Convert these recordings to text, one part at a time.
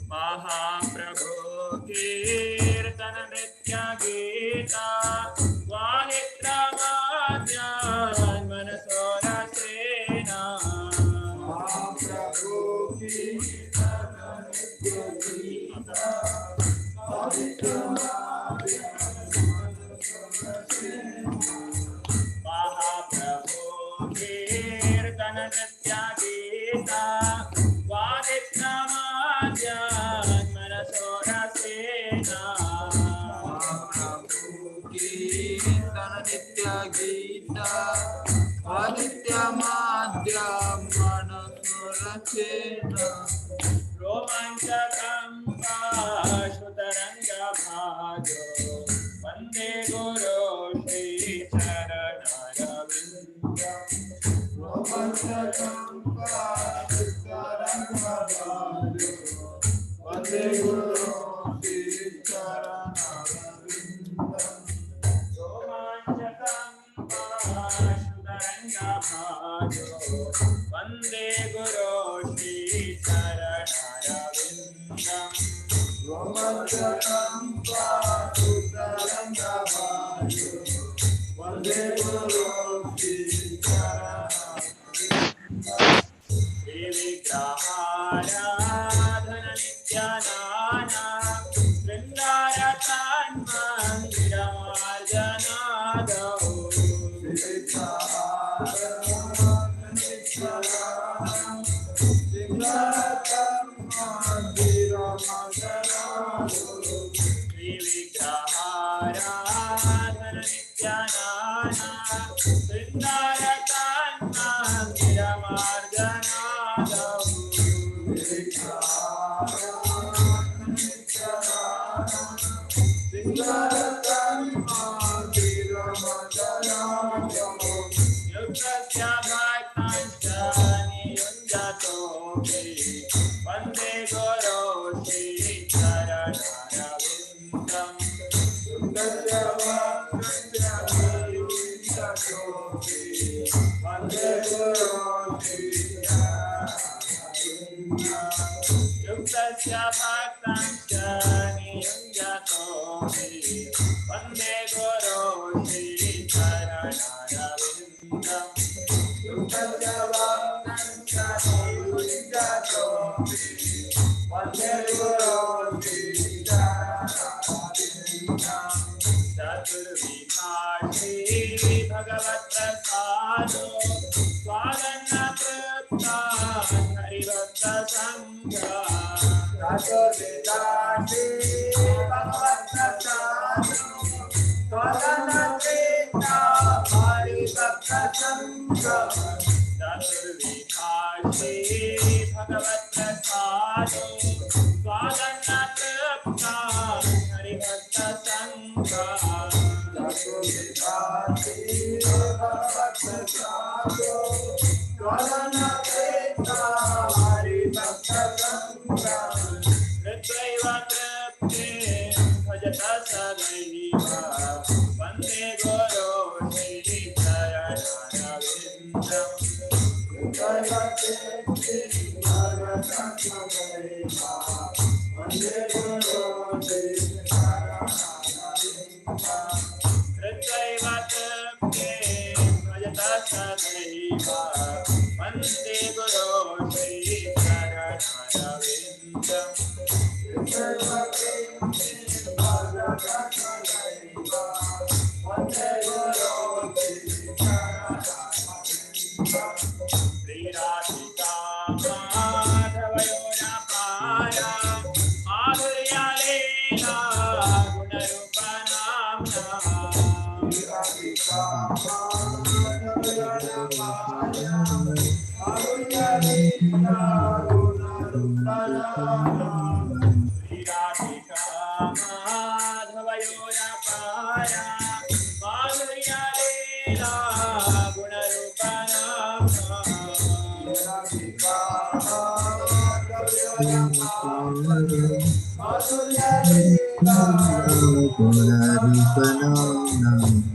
महाप्रभु कीर्तन नृत्य गीता वाहित्रवाद्यान् मनसोरसेना महाप्रभु कीर्तन नृत्य गीता महाप्रभु कीर्तन नृत्य गीता वादित्रवाद्यान् मनसोरसेना महाप्रभु कीर्तन नृत्य गीता वादित्रवाद्यान् मनसोरसेना रोमाञ्चकं पाशुतरङ्गभाजो वन्दे गुरो श्रीचरणरविन्दं रोमाञ्चकं पाशुतरङ्गभाजो वन्दे गुरो श्रीचरणरविन्दं रोमाञ्चकं पाशुतरङ्गभाजो वन्दे गुरो श्रीचरणरविन्दं रोमाञ्चकं पाशुतरङ्गभाजो वन्दे गुरो श्रीचरणरविन्दं विग्रहाराधन नित्यानाना शृङ्गारतान्मन्दिरमार्जनादौ विग्रहाराधन नित्यानाना शृङ्गारतान्मन्दिरमार्जनादौ युक्तस्य भक्तांश्च वन्दे गुरो श्रीचरणरविन्दं वन्दे गुरो युक्तस्य भक्तांश्च नियुञ्जतो वन्दे गुरो श्रीचरणरविन्दं युक्तस्य भक्तांश्च नियुञ्जतो वन्दे गुरो श्रीचरणरविन्दं चतुर्विभाषी भगवत्प्रसादो स्वागन्नकृत्ता हरिभक्तसङ्घा चतुर्विभाषी भगवत्प्रसादो स्वागन्नकृत्ता हरिभक्तसङ्घा चतुर्विभाषी भगवत्प्रसादो स्वागन्नकृत्ता हरिभक्तसङ्घा चतुर्विभाषी भगवत्प्रसादो स्वागन्नकृत्ता हरिभक्तसङ्घा कृत्वैव तृप्ते भजता सदैव वन्दे गुरो श्रीचरणरविन्दं कृत्वैव तृप्ते भजता सदैव वन्दे गुरो श्रीचरणरविन्दं कृत्वैव तृप्ते भजता सदैव वन्दे गुरो श्रीचरणरविन्दं कृत्वैव तृप्ते भजता सदैव वन्दे गुरो श्रीचरणरविन्दं श्रीराधिका माधवयोनपाया माधुर्यलीला गुणरूपनाम्ना श्रीराधिका माधवयोनपाया माधुर्यलीला गुणरूपनाम्ना श्रीराधिका माधवयोनपाया माधुर्यलीला गुणरूपनाम्ना गुणरूपनाम्ना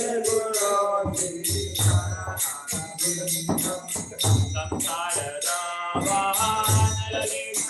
Vande Guru Sri Charanarvindam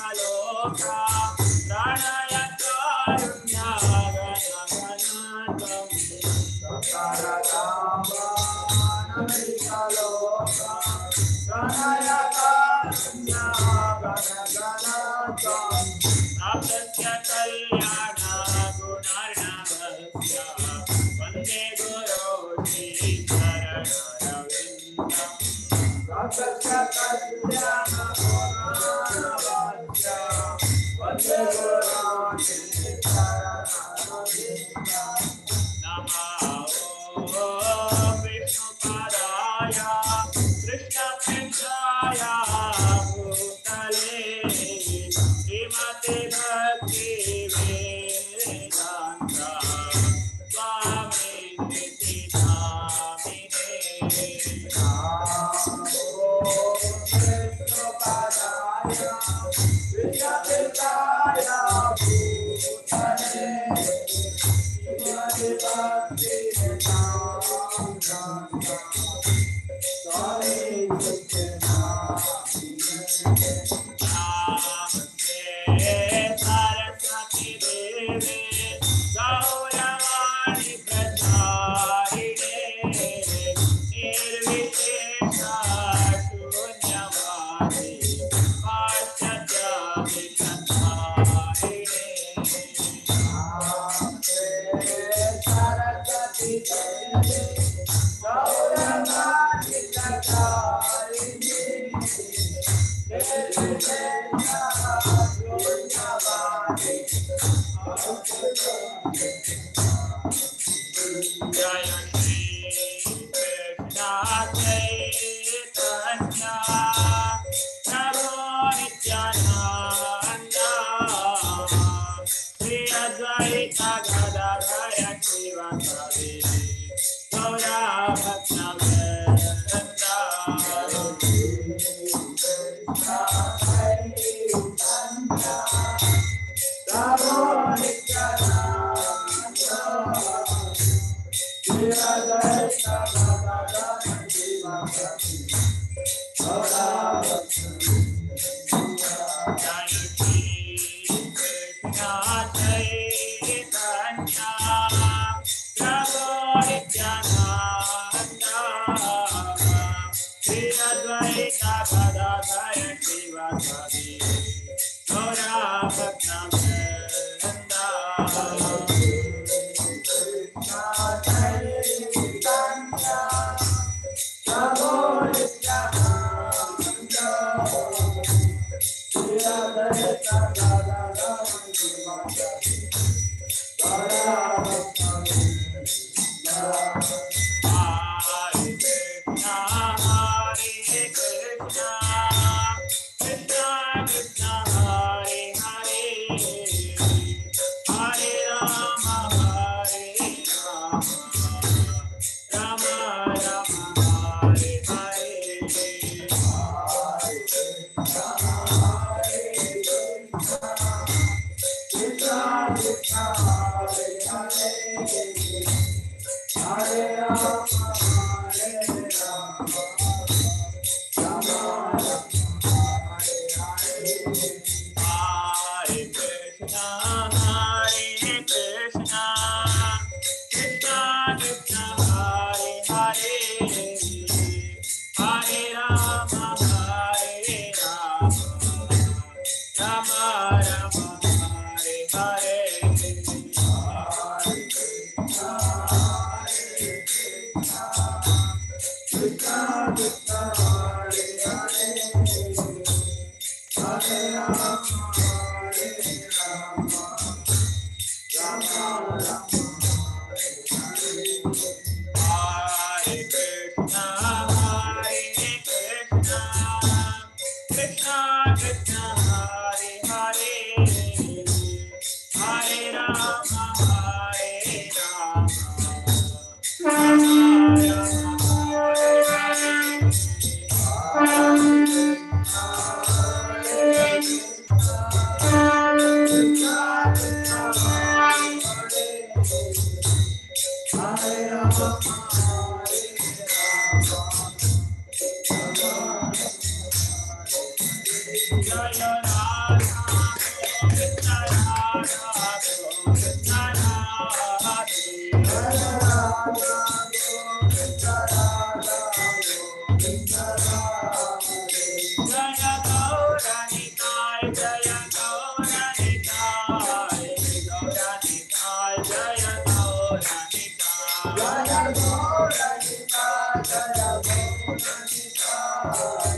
Jaya Gaura Nita, Jaya Gaura Nita.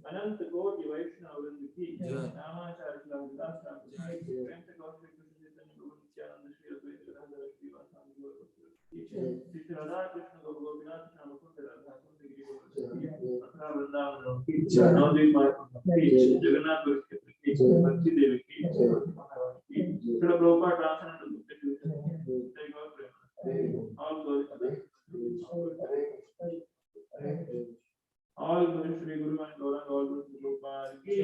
अनंत कोटि वैष्णव वृंद की नामाचार्य लवदास प्रेम से गौर श्री कृष्ण चैतन्य प्रभु नित्यानंद श्री अद्वैत गदाधर श्रीवासादि गौर भक्तवृंद श्री राधा कृष्ण गोपिनाथ श्याम कुंड राधा कुंड गिरि गोवर्धन मथुरा वृंदावन की नवद्वीप जगन्नाथ पुरी क्षेत्र की भक्ति देवी की श्री प्रभुपाद ट्रांसलेटेड बुक जय गौर प्रेम all glory Shri Guru and Gauranga, all Guru Prabhupada ki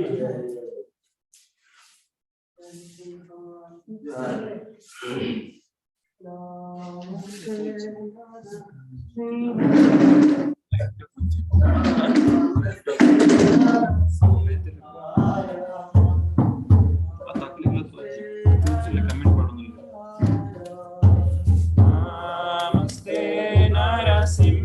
Namaste Narasimhaya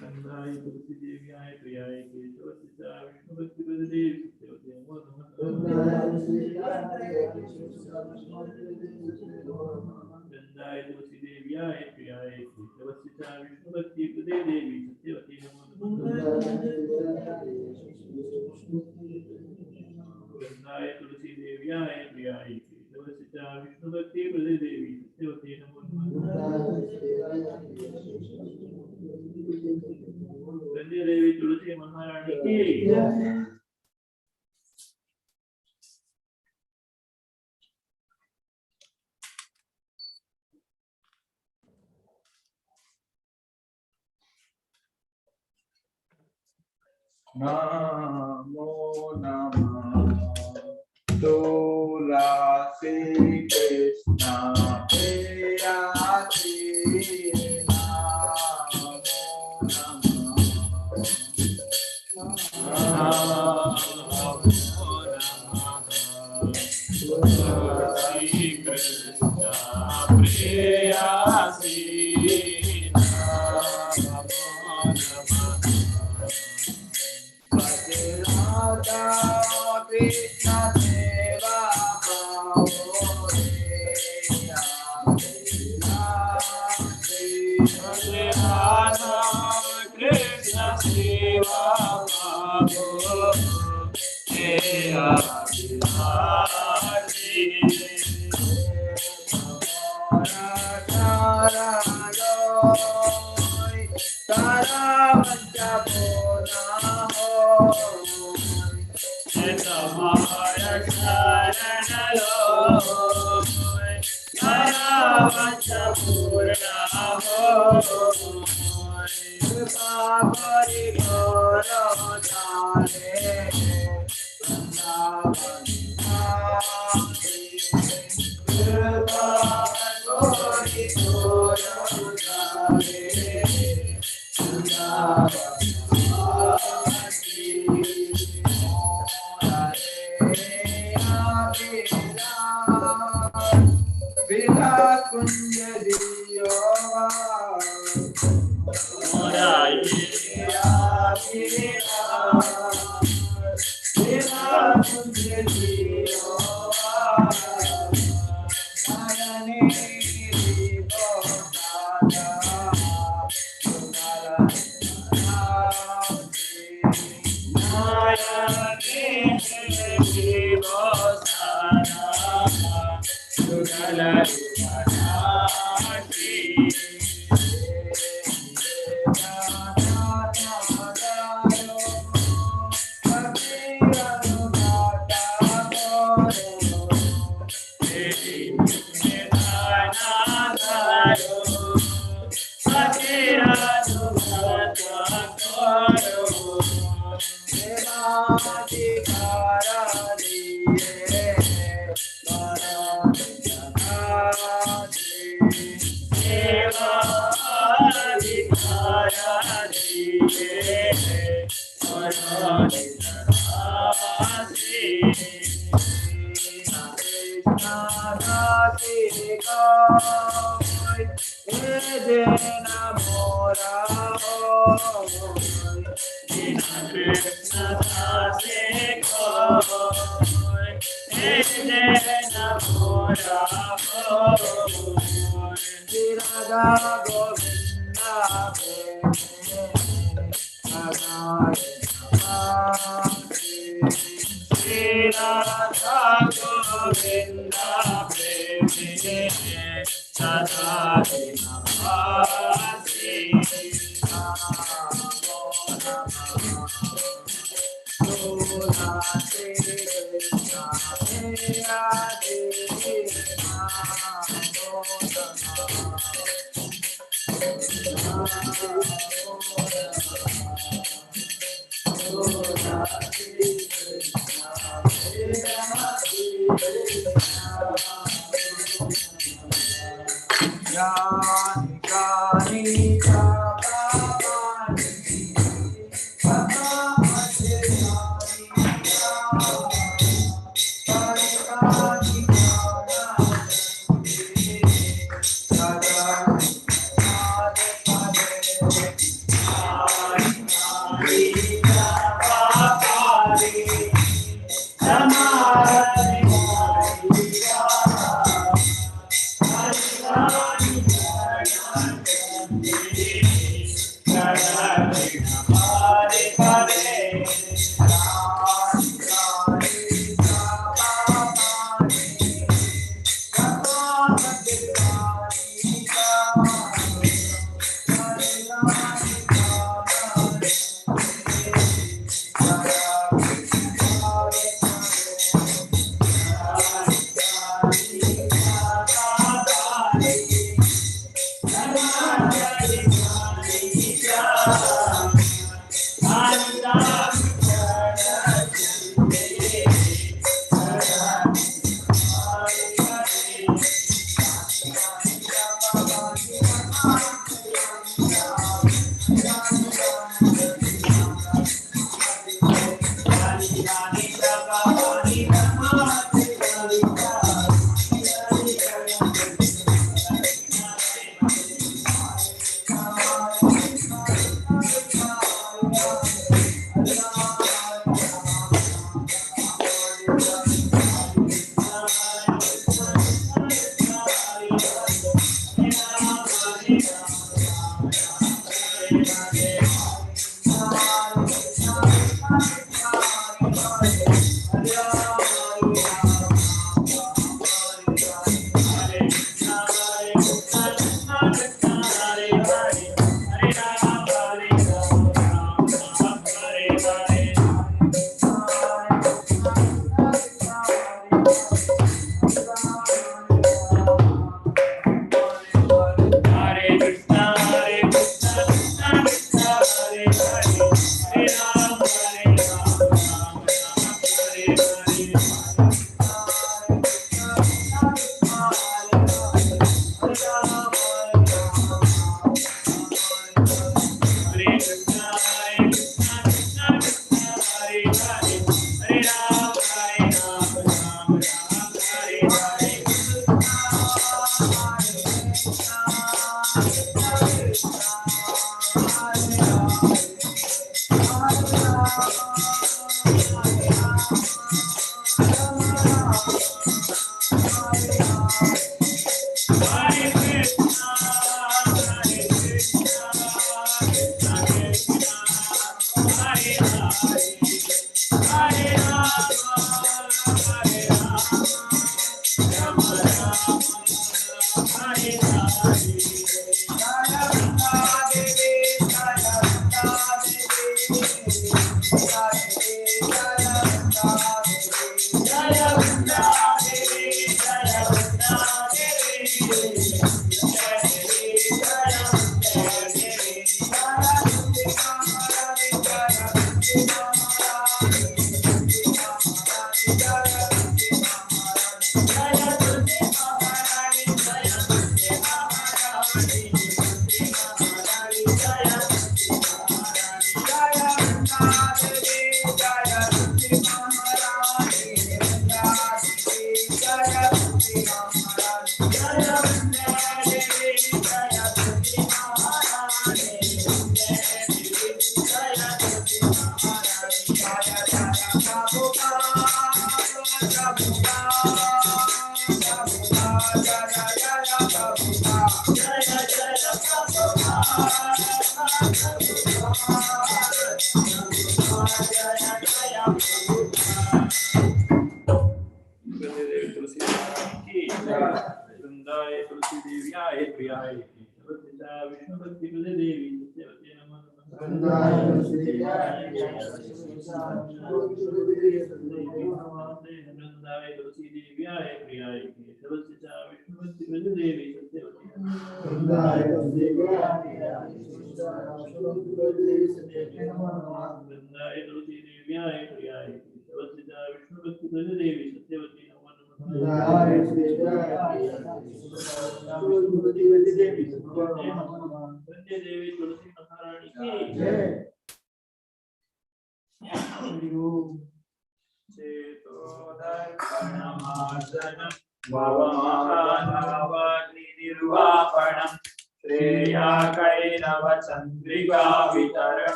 नंदाय तुलसी देव्याय प्रियाय केशव सीता विष्णु भक्ति देवी सत्यवती नमो नंदाय तुलसी देव्याय प्रियाय केशव सीता विष्णु भक्ति देवी सत्यवती नमो नंदाय तुलसी देव्याय प्रियाय केशव सीता विष्णु भक्ति देवी सत्यवती नमो संजय देवी तुलसी महारानी की नमो नमः तुलसी कृष्ण प्रियासी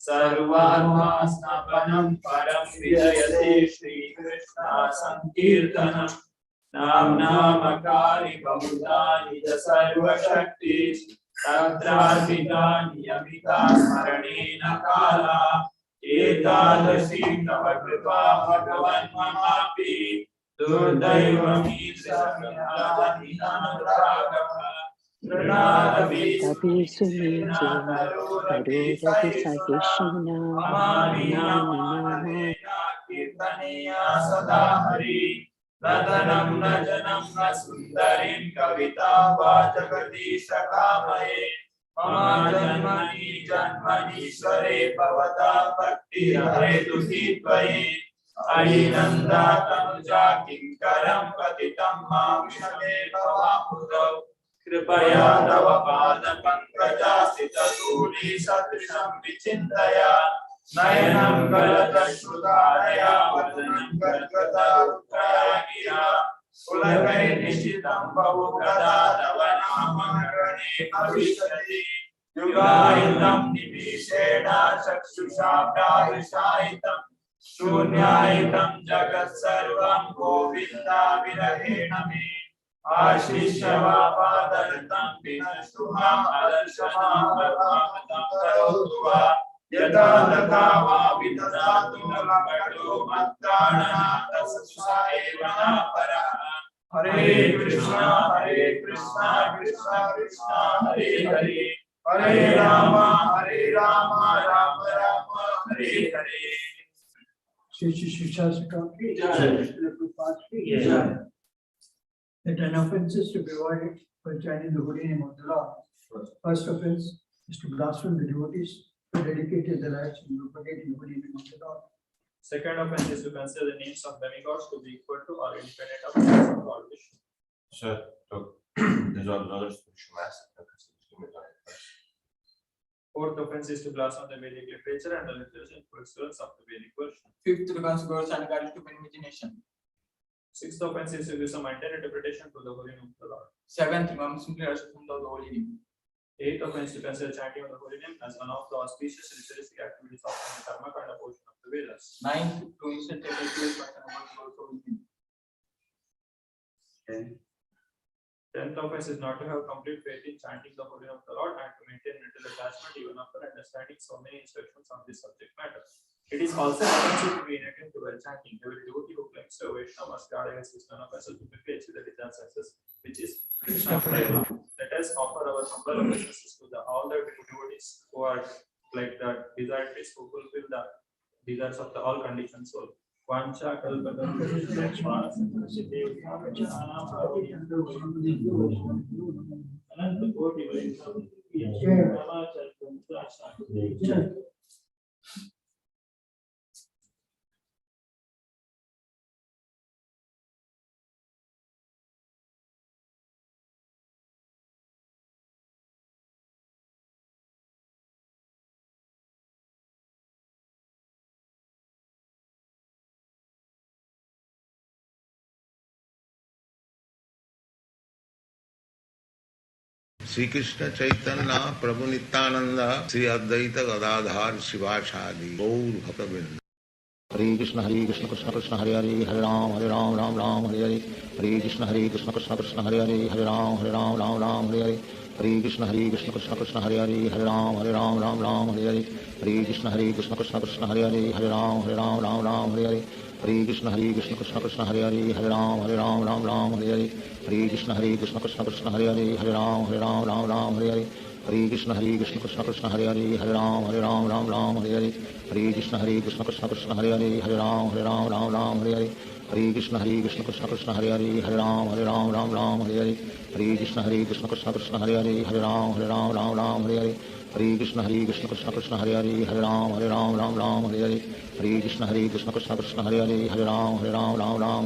सर्वात्मास्नापनं परं विजयते श्रीकृष्ण संकीर्तनम् नाम्नामकारि बहुधा निज सर्वशक्ति तत्रार्पिता नियमिता स्मरणेन काला एकादशी तव कृपा भगवन् ममापि दुर्दैवमीदृशमिहादनिनानुरागः Abhisumiti Karurati Sakishina कीर्तनीया सदा हरि नदनं न जनं न सुन्दरीं कविता वाचगदीश कामये मम जन्मनीश्वरे भवता भक्तिरहेतुकी त्वयि अयि नन्दातनुजा किङ्करं पतितं मां विषमे भवाम्बुधौ कृपया तव पादपङ्कजास्थितधूली सदृशं विचिन्तय नयनं गलदश्रुधारया वदनं गद्गदरुत्रया पुलकैर्निशितं बहुकदा तव नामहरणे भविष्यति युगायितं निमीषेण चक्षुषा प्राविशायितं शून्यायितं जगत्सर्वं गोविन्दा विरहेण मे आशिष्य वापादरितं विनष्टुमाम् अदर्शनामर्मामतं करोतु वा यथा तथा वा विदधातु लम्बडो मत्तानाथसुषा एव न परः हरे Krishna Krishna Krishna Hare Hare Hare Ram Ram Ram Hare Hare Shri Shri Shastra ki jai. The 10 offenses to be avoided for chanting the holy name of the Lord. First offense is to blaspheme the devotees who dedicated their lives in propagating the holy name of the Lord. Second offense is to consider the names of demigods to be equal to or independent of the names of Lord Vishnu. Sir, to dissolve knowledge to Shumas. Fourth offense is to blaspheme the Vedic literature and the literature influence of the Vedic version. Fifth, to consider Sanskara to imagination. Sixth offense is to give some unintended interpretation to the holy name of the Lord. Seventh, remember simply recitation of the holy name. Eighth offense to consider chanting of the holy name as one of the auspicious ritualistic activities of the Karma Kanda portion of the Vedas. Ninth, to insert a ritual pattern about the holy name. Tenth offense is not to have complete faith in chanting the holy name of the Lord and to maintain mental attachment even after understanding so many instructions on this subject matter. It is also offensive to be inattentive to while chanting. Every devotee who claims to Vaishnava must guard against this kind of offenses to quickly achieve the desired success, which is Krishna Prema. Let us offer our humble obeisances to all the devotees who are like that desires who fulfill the desires of the all conditioned soul. Vancha Sri Krishna Chaitanya Prabhu Nityananda Sri Advaita Gadadhar Sivachadi Gaur Bhaktavinda. Hare Krishna Krishna Krishna Hare Hare Hare Ram Ram Ram Hare Hare Hare Krishna Krishna Krishna Hare Hare Hare Ram Ram Hare Hare Hare Krishna Krishna Krishna Hare Hare Hare Ram Ram Hare Hare Hare Krishna Krishna Krishna Hare Hare Hare Ram Ram Hare Hare Hare Krishna Krishna Krishna Hare Hare Hare Ram Ram Hare Hare Hare Krishna Krishna Krishna Hare Hare Hare Ram Hare Hare Hare Krishna Krishna Krishna Hare Hare Hare Ram Hare Hare Hare Krishna Krishna Krishna Hare Hare Hare Ram Hare Hare Hare Krishna Krishna Krishna Hare Hare Hare Ram Hare Hare Hare Krishna Krishna Krishna Hare Hare Hare Ram Hare Hare Hare Krishna Krishna Krishna Hare Hare Hare Ram Hare Hare Hare Krishna Krishna Krishna Hare Hare Hare Ram Hare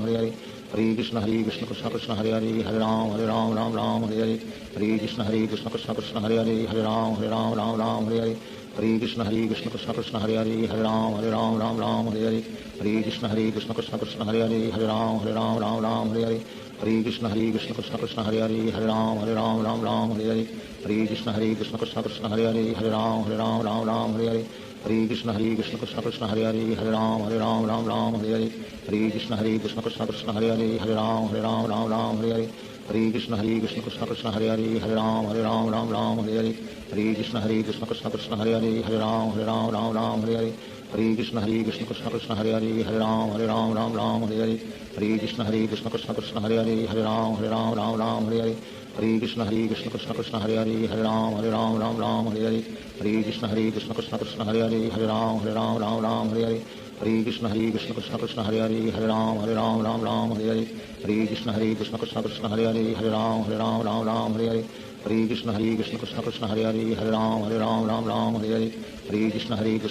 Hare Hare Krishna Krishna Krishna Hare Hare Hare Ram Hare Hare Hare Krishna Krishna Krishna Hare Hare Hare Ram Hare Hare Hare Hare Krishna Krishna Krishna Hare Hare Hare Ram Hare Hare Hare Krishna Krishna Krishna Hare Hare Hare Ram Hare Hare Hare Hare Krishna Krishna Krishna Hare Hare Hare Ram Hare Hare Hare Krishna Krishna Krishna Hare Hare Hare Ram Hare Hare Hare Hare Krishna Krishna Krishna Hare Hare Ram Ram Ram Hare Hare Hare Krishna Krishna Krishna Hare Hare Ram Ram Hare Hare Hare Krishna Krishna Krishna Hare Hare Ram Ram Hare Hare Hare Krishna Krishna Krishna Hare Hare Ram Ram Hare Hare Hare Krishna Krishna Krishna Hare Hare Ram Ram Hare Hare Hare Krishna Krishna Krishna Hare Hare Ram Ram Hare Hare Hare Krishna Krishna Krishna Hare Hare Ram Ram Hare Hare Hare Krishna Krishna Krishna Hare Hare Ram Ram Hare Hare Hare Krishna Krishna Krishna Hare Hare Ram Ram Hare Hare Hare Krishna Krishna Krishna Hare Hare Ram Ram Hare Hare Hare Krishna Krishna Krishna Hare Hare Ram Ram Hare Hare Hare Krishna Krishna Krishna Hare Hare Ram Ram Hare Hare Hare Krishna Krishna Krishna Hare Hare Ram Ram Hare Hare Hare Krishna Krishna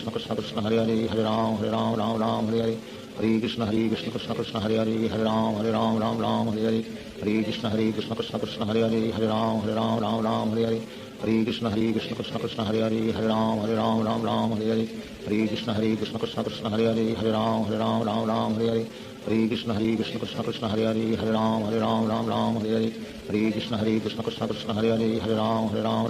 Krishna Hare Hare Ram Ram Hare Hare Hare Krishna Krishna Krishna Hare Hare Ram Ram Hare Hare Hare Krishna Krishna Krishna Hare Hare Ram Ram Hare Hare Hare Krishna Krishna Krishna Hare Hare Ram Ram Hare Hare Hare Krishna Krishna Krishna Hare Hare Ram Ram Hare Hare Hare Krishna Krishna Krishna Hare Hare Ram Ram Hare Hare Hare Krishna Krishna Krishna Hare Hare Ram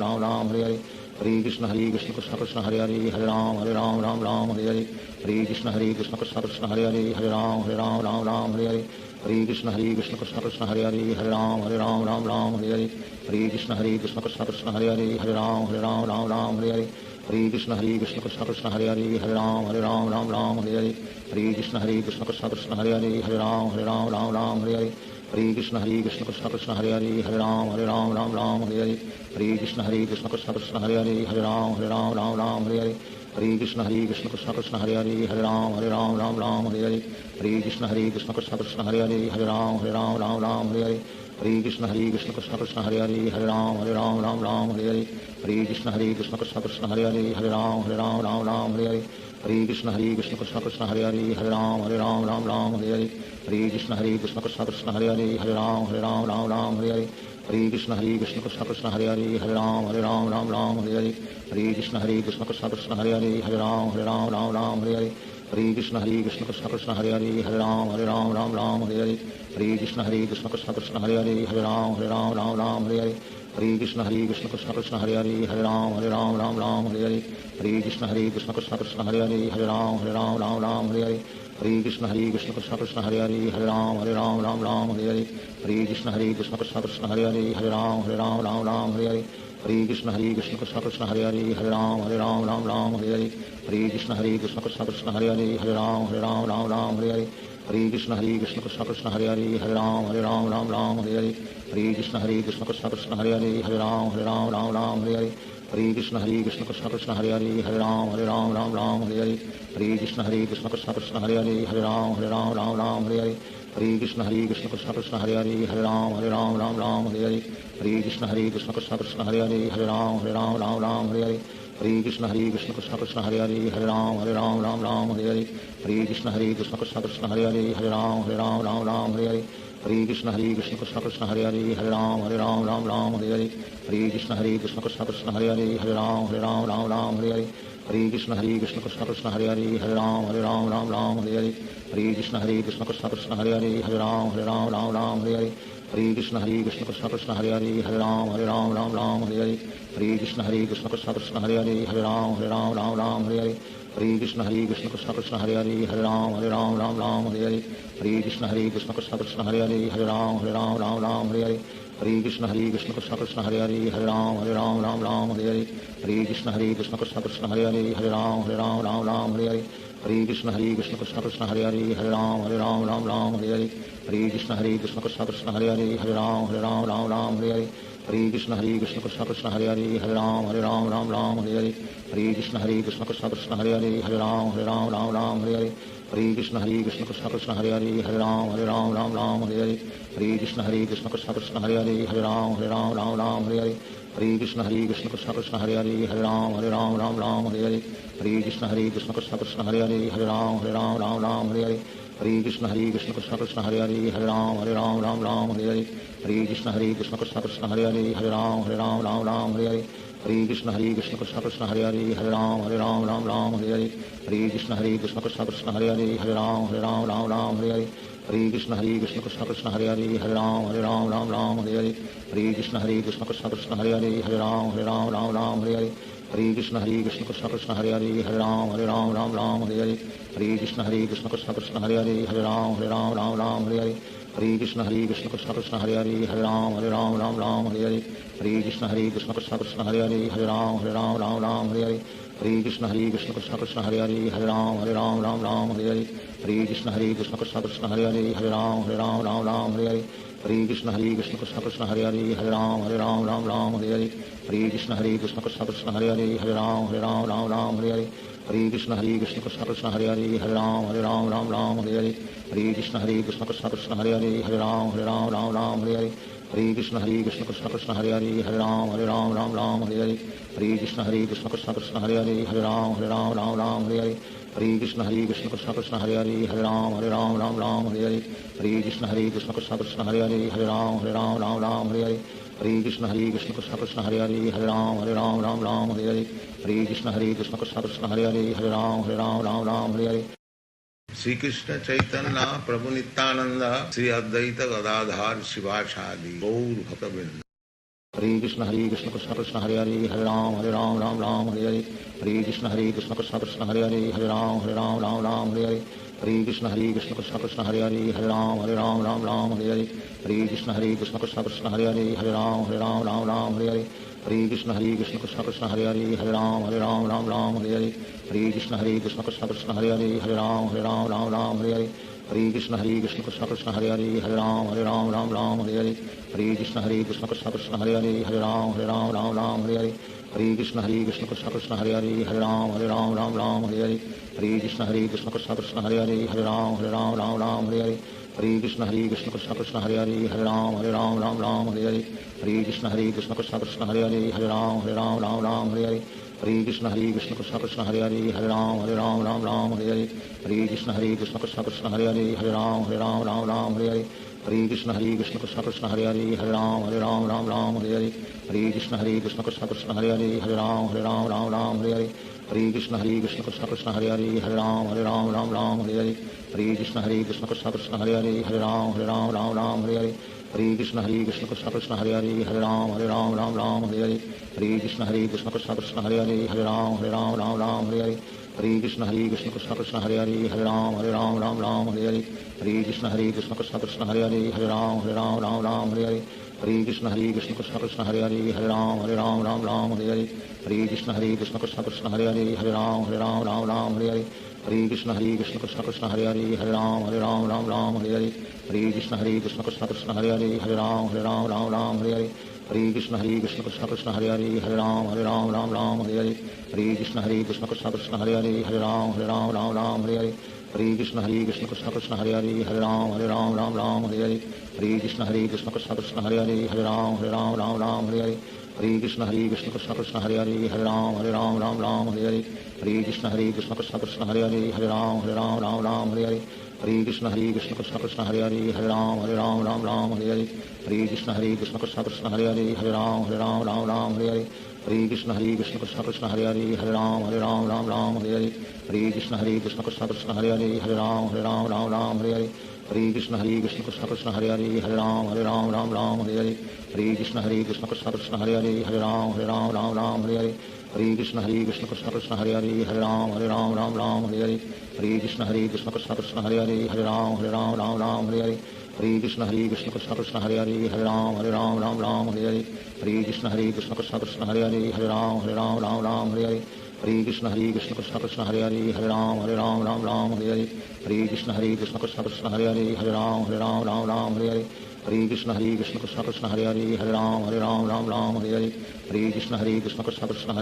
Ram Hare Hare Hare Krishna Krishna Krishna Hare Hare Ram Ram Hare Hare Hare Krishna Krishna Krishna Hare Hare Ram Ram Hare Hare Hare Krishna Krishna Krishna Hare Hare Ram Ram Hare Hare Hare Krishna Krishna Krishna Hare Hare Ram Ram Hare Hare Hare Krishna Krishna Krishna Hare Hare Ram Ram Hare Hare Hare Krishna Krishna Krishna Hare Hare Ram Ram Hare Hare Hare Krishna Krishna Krishna Hare Hare Ram Ram Hare Hare Hare Krishna Krishna Krishna Hare Hare Ram Ram Hare Hare Hare Krishna Krishna Krishna Hare Hare Ram Ram Hare Hare Hare Krishna Krishna Krishna Hare Hare Ram Ram Hare Hare Hare Krishna Krishna Krishna Hare Hare Ram Ram Hare Hare Hare Krishna Krishna Krishna Hare Hare Ram Ram Hare Hare Hare Krishna Krishna Krishna Hare Hare Ram Ram Hare Hare Hare Krishna Krishna Krishna Hare Hare Ram Ram Hare Hare Hare Krishna Krishna Krishna Hare Hare Ram Ram Hare Hare Hare Krishna Krishna Krishna Hare Hare Ram Ram Hare Hare Hare Krishna Krishna Krishna Hare Hare Ram Ram Hare Hare Hare Krishna Krishna Krishna Hare Hare Ram Ram Hare Hare Hare Krishna Krishna Krishna Hare Hare Ram Ram Hare Hare Hare Krishna Krishna Krishna Hare Hare Ram Ram Hare Hare Hare Krishna Krishna Krishna Hare Hare Ram Ram Hare Hare Hare Krishna Krishna Krishna Hare Hare Ram Ram Hare Hare Hare Krishna Krishna Krishna Hare Hare Ram Ram Hare Hare Hare Krishna Krishna Krishna Hare Hare Ram Ram Hare Hare Hare Krishna Krishna Krishna Hare Hare Ram Ram Hare Hare Hare Krishna Krishna Krishna Hare Hare Ram Ram Hare Hare Hare Krishna Krishna Krishna Hare Hare Ram Ram Hare Hare Hare Krishna Krishna Krishna Hare Hare Ram Ram Hare Hare Hare Krishna Krishna Krishna Hare Hare Ram Ram Hare Hare Hare Krishna Krishna Krishna Hare Hare Ram Ram Hare Hare Hare Krishna Krishna Krishna Hare Hare Ram Ram Hare Hare Hare Krishna Krishna Krishna Hare Hare Ram Ram Hare Hare Hare Krishna Krishna Krishna Hare Hare Ram Ram Hare Hare Hare Krishna Krishna Krishna Hare Hare Ram Ram Hare Hare Hare Krishna Krishna Krishna Hare Hare Ram Ram Hare Hare Hare Krishna Krishna Krishna Hare Hare Ram Ram Hare Hare Hare Krishna Krishna Krishna Hare Hare Ram Ram Hare Hare Hare Krishna Krishna Krishna Hare Hare Ram Ram Hare Hare Hare Krishna Krishna Krishna Hare Hare Ram Ram Hare Hare Hare Krishna Krishna Krishna Hare Hare Ram Ram Hare Hare Hare Krishna Krishna Krishna Hare Hare Ram Ram Hare Hare Hare Krishna Krishna Krishna Hare Hare Ram Ram Hare Hare Hare Krishna Krishna Krishna Hare Hare Ram Ram Hare Hare Hare Krishna Krishna Krishna Hare Hare Ram Ram Hare Hare Hare Krishna Krishna Krishna Hare Hare Ram Ram Hare Hare Hare Krishna Krishna Krishna Hare Hare Ram Ram Hare Hare Hare Krishna Krishna Krishna Hare Hare Ram Ram Hare Hare Hare Krishna Krishna Krishna Hare Hare Ram Ram Hare Hare Hare Krishna Krishna Krishna Hare Hare Ram Ram Hare Hare Hare Krishna Krishna Krishna Hare Hare Ram Ram Hare Hare Hare Krishna Krishna Krishna Hare Hare Ram Ram Hare Hare Hare Krishna Krishna Krishna Hare Hare Ram Ram Hare Hare Hare Krishna Krishna Krishna Hare Hare Ram Ram Hare Hare Hare Krishna Krishna Krishna Hare Hare Ram Ram Hare Hare Hare Krishna Krishna Krishna Hare Hare Ram Ram Ram Hare Hare Hare Krishna Krishna Krishna Hare Hare Ram Ram Hare Hare Hare Krishna Krishna Krishna Hare Hare Ram Ram Hare Hare Hare Krishna Krishna Krishna Hare Hare Ram Ram Hare Hare Hare Krishna Krishna Krishna Hare Hare Ram Ram Hare Hare Hare Krishna Krishna Krishna Hare Hare Ram Ram Hare Hare Hare Krishna Krishna Krishna Hare Hare Ram Ram Hare Hare Hare Krishna Krishna Krishna Hare Hare Ram Ram Hare Hare Hare Krishna Krishna Krishna Hare Hare Ram Ram Hare Hare Hare Krishna Krishna Krishna Hare Hare Ram Ram Hare Hare Hare Krishna Krishna Krishna Hare Hare Ram Ram Hare Hare Hare Krishna Krishna Krishna Hare Hare Ram Ram Hare Hare Hare Krishna Krishna Krishna Hare Hare Ram Ram Hare Hare Hare Krishna Krishna Krishna Hare Hare Ram Ram Hare Hare Hare Krishna Krishna Krishna Hare Hare Ram Ram Hare Hare Hare Krishna Krishna Krishna Hare Hare Ram Ram Hare Hare Shri Krishna Chaitanya Prabhu Nityanand Shri Advaita Gadadhar शिवासादि Gaur भक्तवृंद। Hare Krishna Krishna Krishna Hare Hare Ram Ram Hare Hare Hare Krishna Krishna Krishna Hare Hare Ram Ram Hare Hare Hare Krishna Krishna Krishna Hare Hare Ram Ram Hare Hare Hare Krishna Krishna Krishna Hare Hare Ram Ram Hare Hare Hare Krishna Krishna Krishna Hare Hare Ram Ram Hare Hare Hare Krishna Krishna Krishna Hare Hare Ram Ram Hare Hare Hare Krishna Krishna Krishna Hare Hare Ram Ram Hare Hare Hare Krishna Krishna Krishna Hare Hare Ram Ram Hare Hare Hare Krishna Krishna Krishna Hare Hare Ram Ram Hare Hare Hare Krishna Krishna Krishna Hare Hare Ram Ram Hare Hare Hare Krishna Krishna Krishna Hare Hare Ram Ram Hare Hare Hare Krishna Krishna Krishna Hare Hare Ram Ram Hare Hare Hare Krishna Krishna Krishna Hare Hare Ram Ram Hare Hare Hare Krishna Krishna Krishna Hare Hare Ram Ram Hare Hare Hare Krishna Krishna Krishna Hare Hare Ram Ram Hare Hare Hare Krishna Krishna Krishna Hare Hare Ram Ram Hare Hare Hare Krishna Krishna Krishna Hare Hare Ram Ram Hare Hare Hare Krishna Krishna Krishna Hare Hare Ram Ram Hare Hare Hare Krishna Krishna Krishna Hare Hare Ram Ram Hare Hare Hare Krishna Krishna Krishna Hare Hare Ram Ram Hare Hare Hare Krishna Krishna Krishna Hare Hare Ram Ram Hare Hare Hare Krishna Krishna Krishna Hare Hare Ram Ram Hare Hare Hare Krishna Krishna Krishna Hare Hare Ram Ram Hare Hare Hare Krishna Krishna Krishna Hare Hare Ram Ram Hare Hare Hare Krishna Krishna Krishna Hare Hare Ram Ram Hare Hare Hare Krishna Krishna Krishna Hare Hare Ram Ram Hare Hare Hare Krishna Krishna Krishna Hare Hare Ram Ram Hare Hare Hare Krishna Krishna Krishna Hare Hare Ram Ram Hare Hare Hare Krishna Krishna Krishna Hare Hare Ram Ram Hare Hare Hare Krishna Krishna Krishna Hare Hare Ram Ram Hare Hare Hare Krishna Krishna Krishna Hare Hare Ram Ram Hare Hare Hare Krishna Krishna Krishna Hare Hare Ram Ram Hare Hare Hare Krishna Krishna Krishna Hare Hare Ram Ram Hare Hare Hare Krishna Krishna Krishna Hare Hare Ram Ram Hare Hare Hare Krishna Krishna Krishna Hare Hare Ram Ram Hare Hare Hare Krishna Krishna Krishna Hare Hare Ram Ram Hare Hare Hare Krishna Krishna Krishna Hare Hare Ram Ram Hare Hare Hare Krishna Krishna Krishna Hare Hare Ram Ram Hare Hare Hare Krishna Krishna Krishna Hare Hare Ram Ram Hare Hare Hare Krishna Krishna Krishna Hare Hare Ram Ram Hare Hare Hare Krishna Krishna Krishna Hare Hare Ram Ram Hare Hare Hare Krishna Krishna Krishna Hare Hare Ram Ram Hare Hare Hare Krishna Krishna Krishna Hare Hare Ram Ram Hare Hare Hare Krishna Krishna Krishna Hare Hare Ram Ram Hare Hare Hare Krishna Krishna Krishna Hare Hare Ram Ram Hare Hare Hare Krishna Krishna Krishna Hare Hare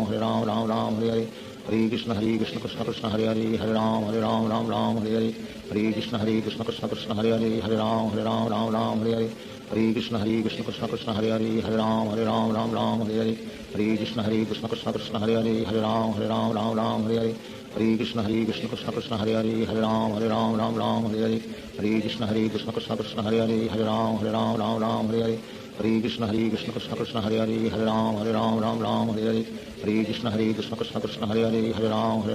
Ram Ram Hare Hare Hare Krishna Krishna Krishna Hare Hare Ram Ram Hare Hare Hare Krishna Krishna Krishna Hare Hare Ram Ram Hare Hare Hare Krishna Krishna Krishna Hare Hare Ram Ram Hare Hare Hare Krishna Krishna Krishna Hare Hare Ram Ram Hare Hare Hare Krishna Krishna Krishna Hare Hare Ram Ram Hare Hare Hare Krishna Krishna Krishna Hare Hare Ram Ram Hare Hare Hare Krishna Krishna Krishna Hare Hare Ram Ram Hare Hare Hare Krishna Krishna Krishna Hare Hare Ram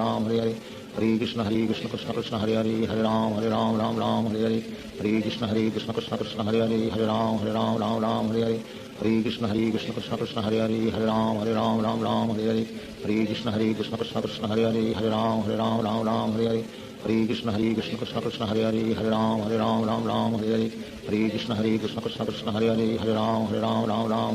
Ram Hare Hare Hare Krishna Krishna Krishna Hare Hare Ram Ram Ram Hare Hare Hare Krishna Krishna Krishna Hare Hare Ram Ram Hare Hare Hare Krishna Krishna Krishna Hare Hare Ram Ram Hare Hare Hare Krishna Krishna Krishna Hare Hare Ram Ram Hare Hare Hare Krishna Krishna Krishna Hare Hare Ram Ram Hare Hare Hare Krishna Krishna Krishna Hare Hare Ram Ram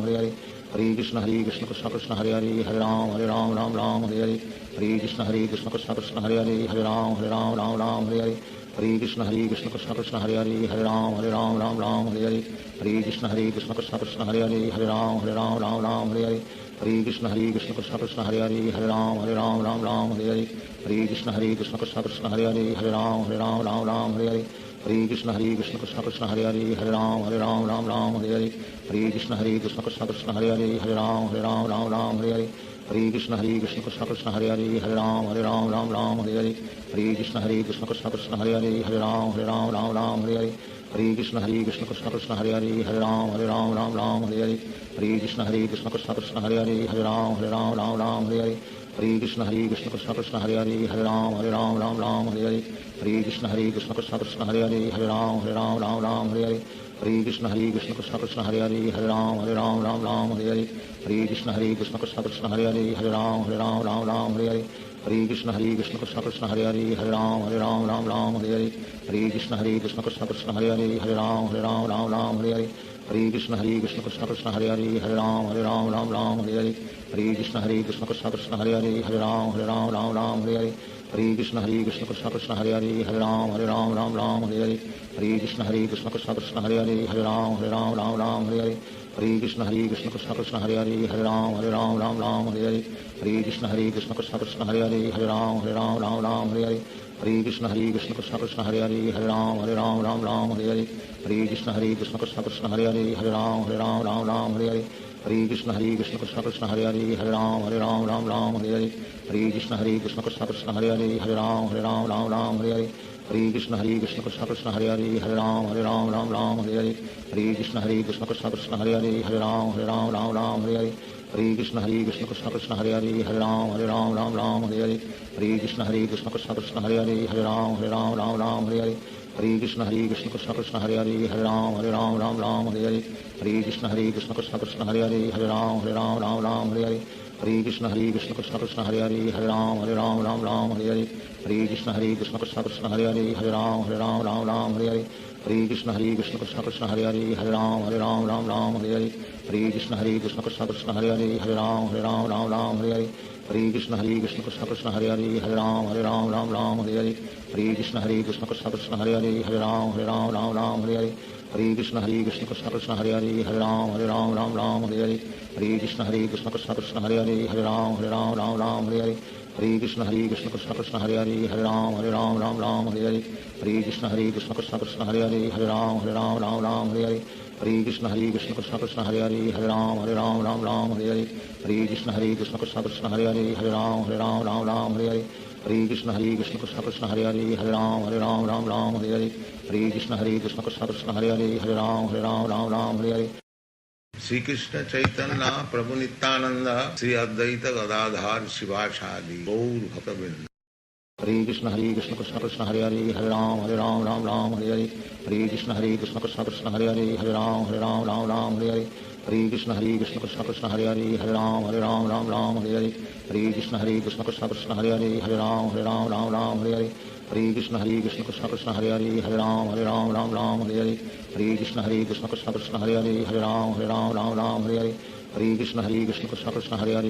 Hare Hare Hare Krishna Krishna Krishna Hare Hare Ram Ram Hare Hare Hare Krishna Krishna Krishna Hare Hare Ram Ram Hare Hare Hare Krishna Krishna Krishna Hare Hare Ram Ram Hare Hare Hare Krishna Krishna Krishna Hare Hare Ram Ram Hare Hare Hare Krishna Krishna Krishna Hare Hare Ram Ram Hare Hare Hare Krishna Krishna Krishna Hare Hare Ram Ram Hare Hare Hare Krishna Krishna Krishna Hare Hare Ram Ram Hare Hare Hare Krishna Krishna Krishna Hare Hare Ram Ram Hare Hare Hare Krishna Krishna Krishna Hare Hare Ram Ram Hare Hare Hare Krishna Krishna Krishna Hare Hare Ram Ram Hare Hare Hare Krishna Krishna Krishna Hare Hare Ram Ram Hare Hare Hare Krishna Krishna Krishna Hare Hare Ram Ram Hare Hare Hare Krishna Krishna Krishna Hare Hare Ram Ram Hare Hare Hare Krishna Krishna Krishna Hare Hare Ram Ram Hare Hare Hare Krishna Krishna Krishna Hare Hare Ram Ram Hare Hare Hare Krishna Krishna Krishna Hare Hare Ram Ram Hare Hare Hare Krishna Krishna Krishna Hare Hare Ram Ram Hare Hare Hare Krishna Krishna Krishna Hare Hare Ram Ram Hare Hare Hare Krishna Krishna Krishna Hare Hare Ram Ram Hare Hare Hare Krishna Krishna Krishna Hare Hare Ram Ram Hare Hare Hare Krishna Krishna Krishna Hare Hare Ram Ram Hare Hare Hare Krishna Krishna Krishna Hare Hare Ram Ram Hare Hare Hare Krishna Krishna Krishna Hare Hare Ram Ram Hare Hare Hare Krishna Krishna Krishna Hare Hare Ram Ram Hare Hare Hare Krishna Krishna Krishna Hare Hare Ram Ram Hare Hare Hare Krishna Krishna Krishna Hare Hare Ram Ram Hare Hare Hare Krishna Krishna Krishna Hare Hare Ram Ram Hare Hare Hare Krishna Krishna Krishna Hare Hare Ram Ram Hare Hare Hare Krishna Krishna Krishna Hare Hare Ram Ram Hare Hare Hare Krishna Krishna Krishna Hare Hare Ram Ram Hare Hare Hare Krishna Krishna Krishna Hare Hare Ram Ram Hare Hare Hare Krishna Krishna Krishna Hare Hare Ram Ram Hare Hare Hare Krishna Krishna Krishna Hare Hare Ram Ram Hare Hare Hare Krishna Krishna Krishna Hare Hare Ram Ram Hare Hare Hare Krishna Krishna Krishna Hare Hare Ram Ram Hare Hare Hare Krishna Krishna Krishna Hare Hare Ram Ram Hare Hare Hare Krishna Krishna Krishna Hare Hare Ram Ram Hare Hare Hare Krishna Krishna Krishna Hare Hare Ram Ram Hare Hare Hare Krishna Krishna Krishna Hare Hare Ram Ram Hare Hare Hare Krishna Krishna Krishna Hare Hare Ram Ram Hare Hare Hare Krishna Krishna Krishna Hare Hare Ram Ram Hare Hare Hare Krishna Krishna Krishna Hare Hare Ram Ram Hare Hare Hare Krishna Krishna Krishna Hare Hare Ram Ram Hare Hare Hare Krishna Krishna Krishna Hare Hare Ram Ram Hare Hare Hare Krishna Krishna Krishna Hare Hare Ram Ram Hare Hare Hare Krishna Krishna Krishna Hare Hare Ram Ram Hare Hare Hare Krishna Krishna Krishna Hare Hare Ram Ram Hare Hare Hare Krishna Krishna Krishna Hare Hare Ram Ram Hare Hare Shri Krishna Chaitanya Prabhu Nityanand Shri Advaita Gadadhar शिवासादि Gaur भक्तवृंद Hare Krishna Krishna Krishna Hare Hare Ram Ram Hare Hare Hare Krishna Krishna Krishna Hare Hare Ram Ram Hare Hare Hare Krishna Krishna Krishna Hare Hare Ram Ram Hare Hare Hare Krishna Krishna Krishna Hare Hare Ram Ram Hare Hare Hare Krishna Krishna Krishna Hare Hare Ram Ram Hare Hare Hare Krishna Krishna Krishna Hare Hare Ram Ram Hare Hare Hare Krishna Krishna Krishna Hare Hare Ram Ram Hare Hare Hare Krishna Krishna Krishna Hare Hare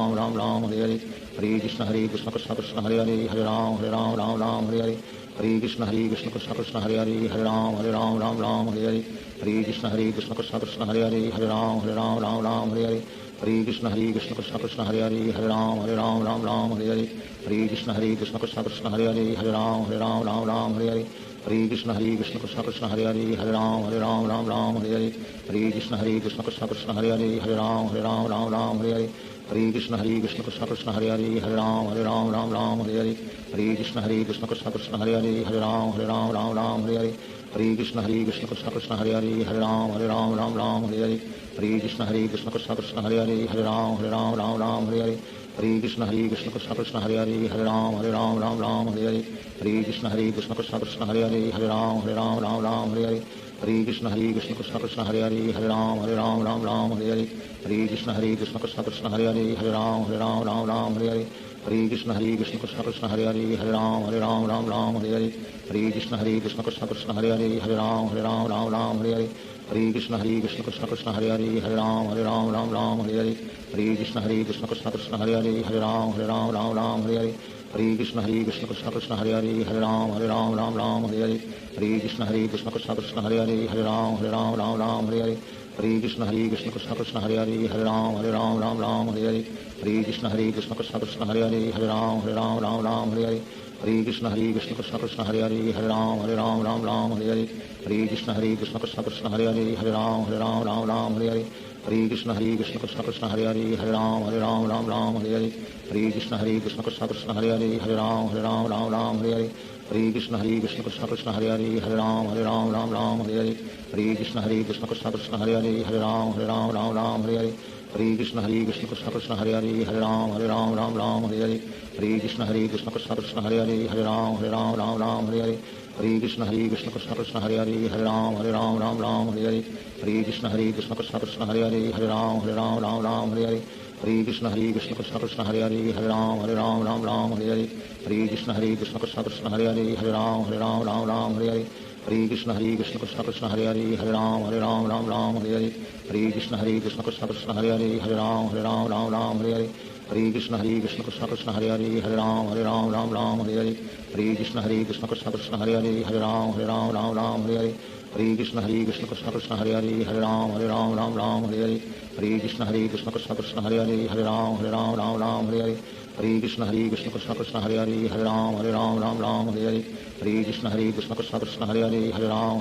Ram Ram Hare Hare Hare Krishna Krishna Krishna Hare Hare Ram Ram Hare Hare Hare Krishna Krishna Krishna Hare Hare Ram Ram Hare Hare Hare Krishna Krishna Krishna Hare Hare Ram Ram Hare Hare Hare Krishna Krishna Krishna Hare Hare Ram Ram Hare Hare Hare Krishna Krishna Krishna Hare Hare Ram Ram Hare Hare Hare Krishna Krishna Krishna Hare Hare Ram Ram Hare Hare Hare Krishna Krishna Krishna Hare Hare Ram Ram Hare Hare Hare Krishna Krishna Krishna Hare Hare Ram Ram Hare Hare Hare Krishna Krishna Krishna Hare Hare Ram Ram Hare Hare Hare Krishna Krishna Krishna Hare Hare Ram Ram Hare Hare Hare Krishna Krishna Krishna Hare Hare Ram Ram Hare Hare Hare Krishna Krishna Krishna Hare Hare Ram Ram Ram Hare Hare Hare Krishna Krishna Krishna Hare Hare Ram Ram Hare Hare Hare Krishna Krishna Krishna Hare Hare Ram Ram Hare Hare Hare Krishna Krishna Krishna Hare Hare Ram Ram Hare Hare Hare Krishna Krishna Krishna Hare Hare Ram Ram Hare Hare Hare Krishna Krishna Krishna Hare Hare Ram Ram Hare Hare Hare Krishna Krishna Krishna Hare Hare Ram Ram Hare Hare Hare Krishna Krishna Krishna Krishna Hare Hare Ram Ram Hare Hare Hare Krishna Krishna Krishna Krishna Hare Hare Ram Ram Hare Hare Hare Krishna Krishna Krishna Krishna Hare Hare Ram Ram Hare Hare Hare Krishna Krishna Krishna Krishna Hare Hare Ram Ram Hare Hare Hare Krishna Krishna Krishna Krishna Hare Hare Ram Ram Hare Hare Hare Krishna Krishna Krishna Krishna Hare Hare Ram Ram Hare Hare Hare Krishna Krishna Krishna Krishna Hare Hare Ram Ram Hare Hare Hare Krishna Krishna Krishna Krishna Hare Hare Ram Ram Hare Hare Hare Krishna Krishna Krishna Krishna Hare Hare Ram Ram Hare Hare Hare Krishna Krishna Krishna Krishna Hare Hare Ram Ram Hare Hare Hare Krishna Krishna Krishna Krishna Hare Hare Ram Ram Hare Hare Hare Krishna Krishna Krishna Krishna Hare Hare Ram Ram Hare Hare Hare Krishna Krishna Krishna Krishna Hare Hare Ram Ram Hare Hare Hare Krishna Krishna Krishna Krishna Hare Hare Ram Ram Hare Hare Hare Krishna Krishna Krishna Krishna Hare Hare Ram Ram Hare Hare Hare Krishna Krishna Krishna Krishna Hare Hare Ram Ram Hare Hare Hare Krishna Krishna Krishna Krishna Hare Hare Ram Ram Hare Hare Hare Krishna Krishna Krishna Krishna Hare Hare Ram Ram Hare Hare Hare Krishna Krishna Krishna Krishna Hare Hare Ram Ram Hare Hare Hare Krishna Krishna Krishna Krishna Hare Hare Ram Ram Hare Hare Hare Krishna Krishna Krishna Krishna Hare Hare Ram Ram Hare Hare Hare Krishna Krishna Krishna Krishna Hare Hare Ram Ram Hare Hare Hare Krishna Krishna Krishna Krishna Hare Hare Ram Ram Hare Hare Hare Krishna Krishna Krishna Krishna Hare Hare Ram Ram Hare Hare Hare Krishna Krishna Krishna Krishna Hare Hare Ram Ram Hare Hare Hare Krishna Krishna Krishna Krishna Hare Hare Ram Ram Hare Hare Hare Krishna Krishna Krishna Krishna Hare Hare Ram Ram Hare Hare Hare Krishna Krishna Krishna Krishna Hare Hare Ram Ram Hare Hare Hare Krishna Krishna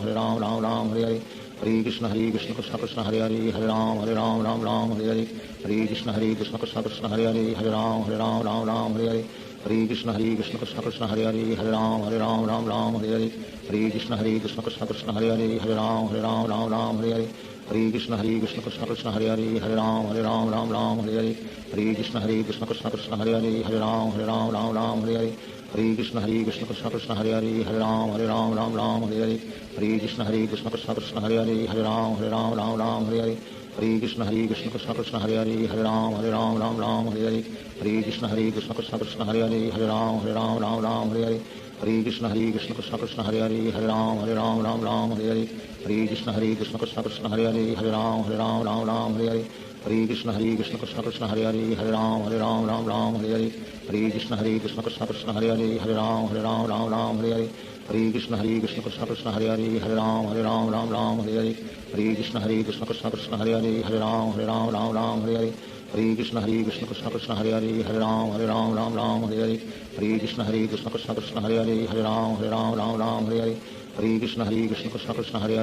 Krishna Krishna Hare Hare Ram Ram Hare Hare Hare Krishna Krishna Krishna Krishna Hare Hare Ram Ram Hare Hare Hare Krishna Krishna Krishna Krishna Hare Hare Ram Ram Hare Hare Hare Krishna Krishna Krishna Krishna Hare Hare Ram Ram Hare Hare Hare Krishna Krishna Krishna Krishna Hare Hare Ram Ram Hare Hare Hare Krishna Krishna Krishna Krishna Hare Hare Ram Ram Hare Hare Hare Krishna Krishna Krishna Krishna Hare Hare Ram Ram Hare Hare Hare Krishna Krishna Krishna Krishna Hare Hare Ram Ram Hare Hare Hare Krishna Krishna Krishna Krishna Hare Hare Ram Ram Hare Hare Hare Krishna Krishna Krishna Krishna Hare Hare Ram Ram Hare Hare Hare Krishna Krishna Krishna Krishna Hare Hare Ram Ram Hare Hare Hare Krishna Krishna Krishna Krishna Hare Hare Ram Ram Hare Hare Hare Krishna Krishna Krishna Krishna Hare Hare Ram Ram Hare Hare Hare Krishna Krishna Krishna Krishna Hare Hare Ram Ram Hare Hare Hare Krishna Krishna Krishna Krishna Hare Hare Ram Ram Hare Hare Hare Krishna Krishna Krishna Krishna Hare Hare Ram Ram Hare Hare Hare Krishna Krishna Krishna Krishna Hare Hare Ram Ram Hare Hare Hare Krishna Krishna Krishna Krishna Hare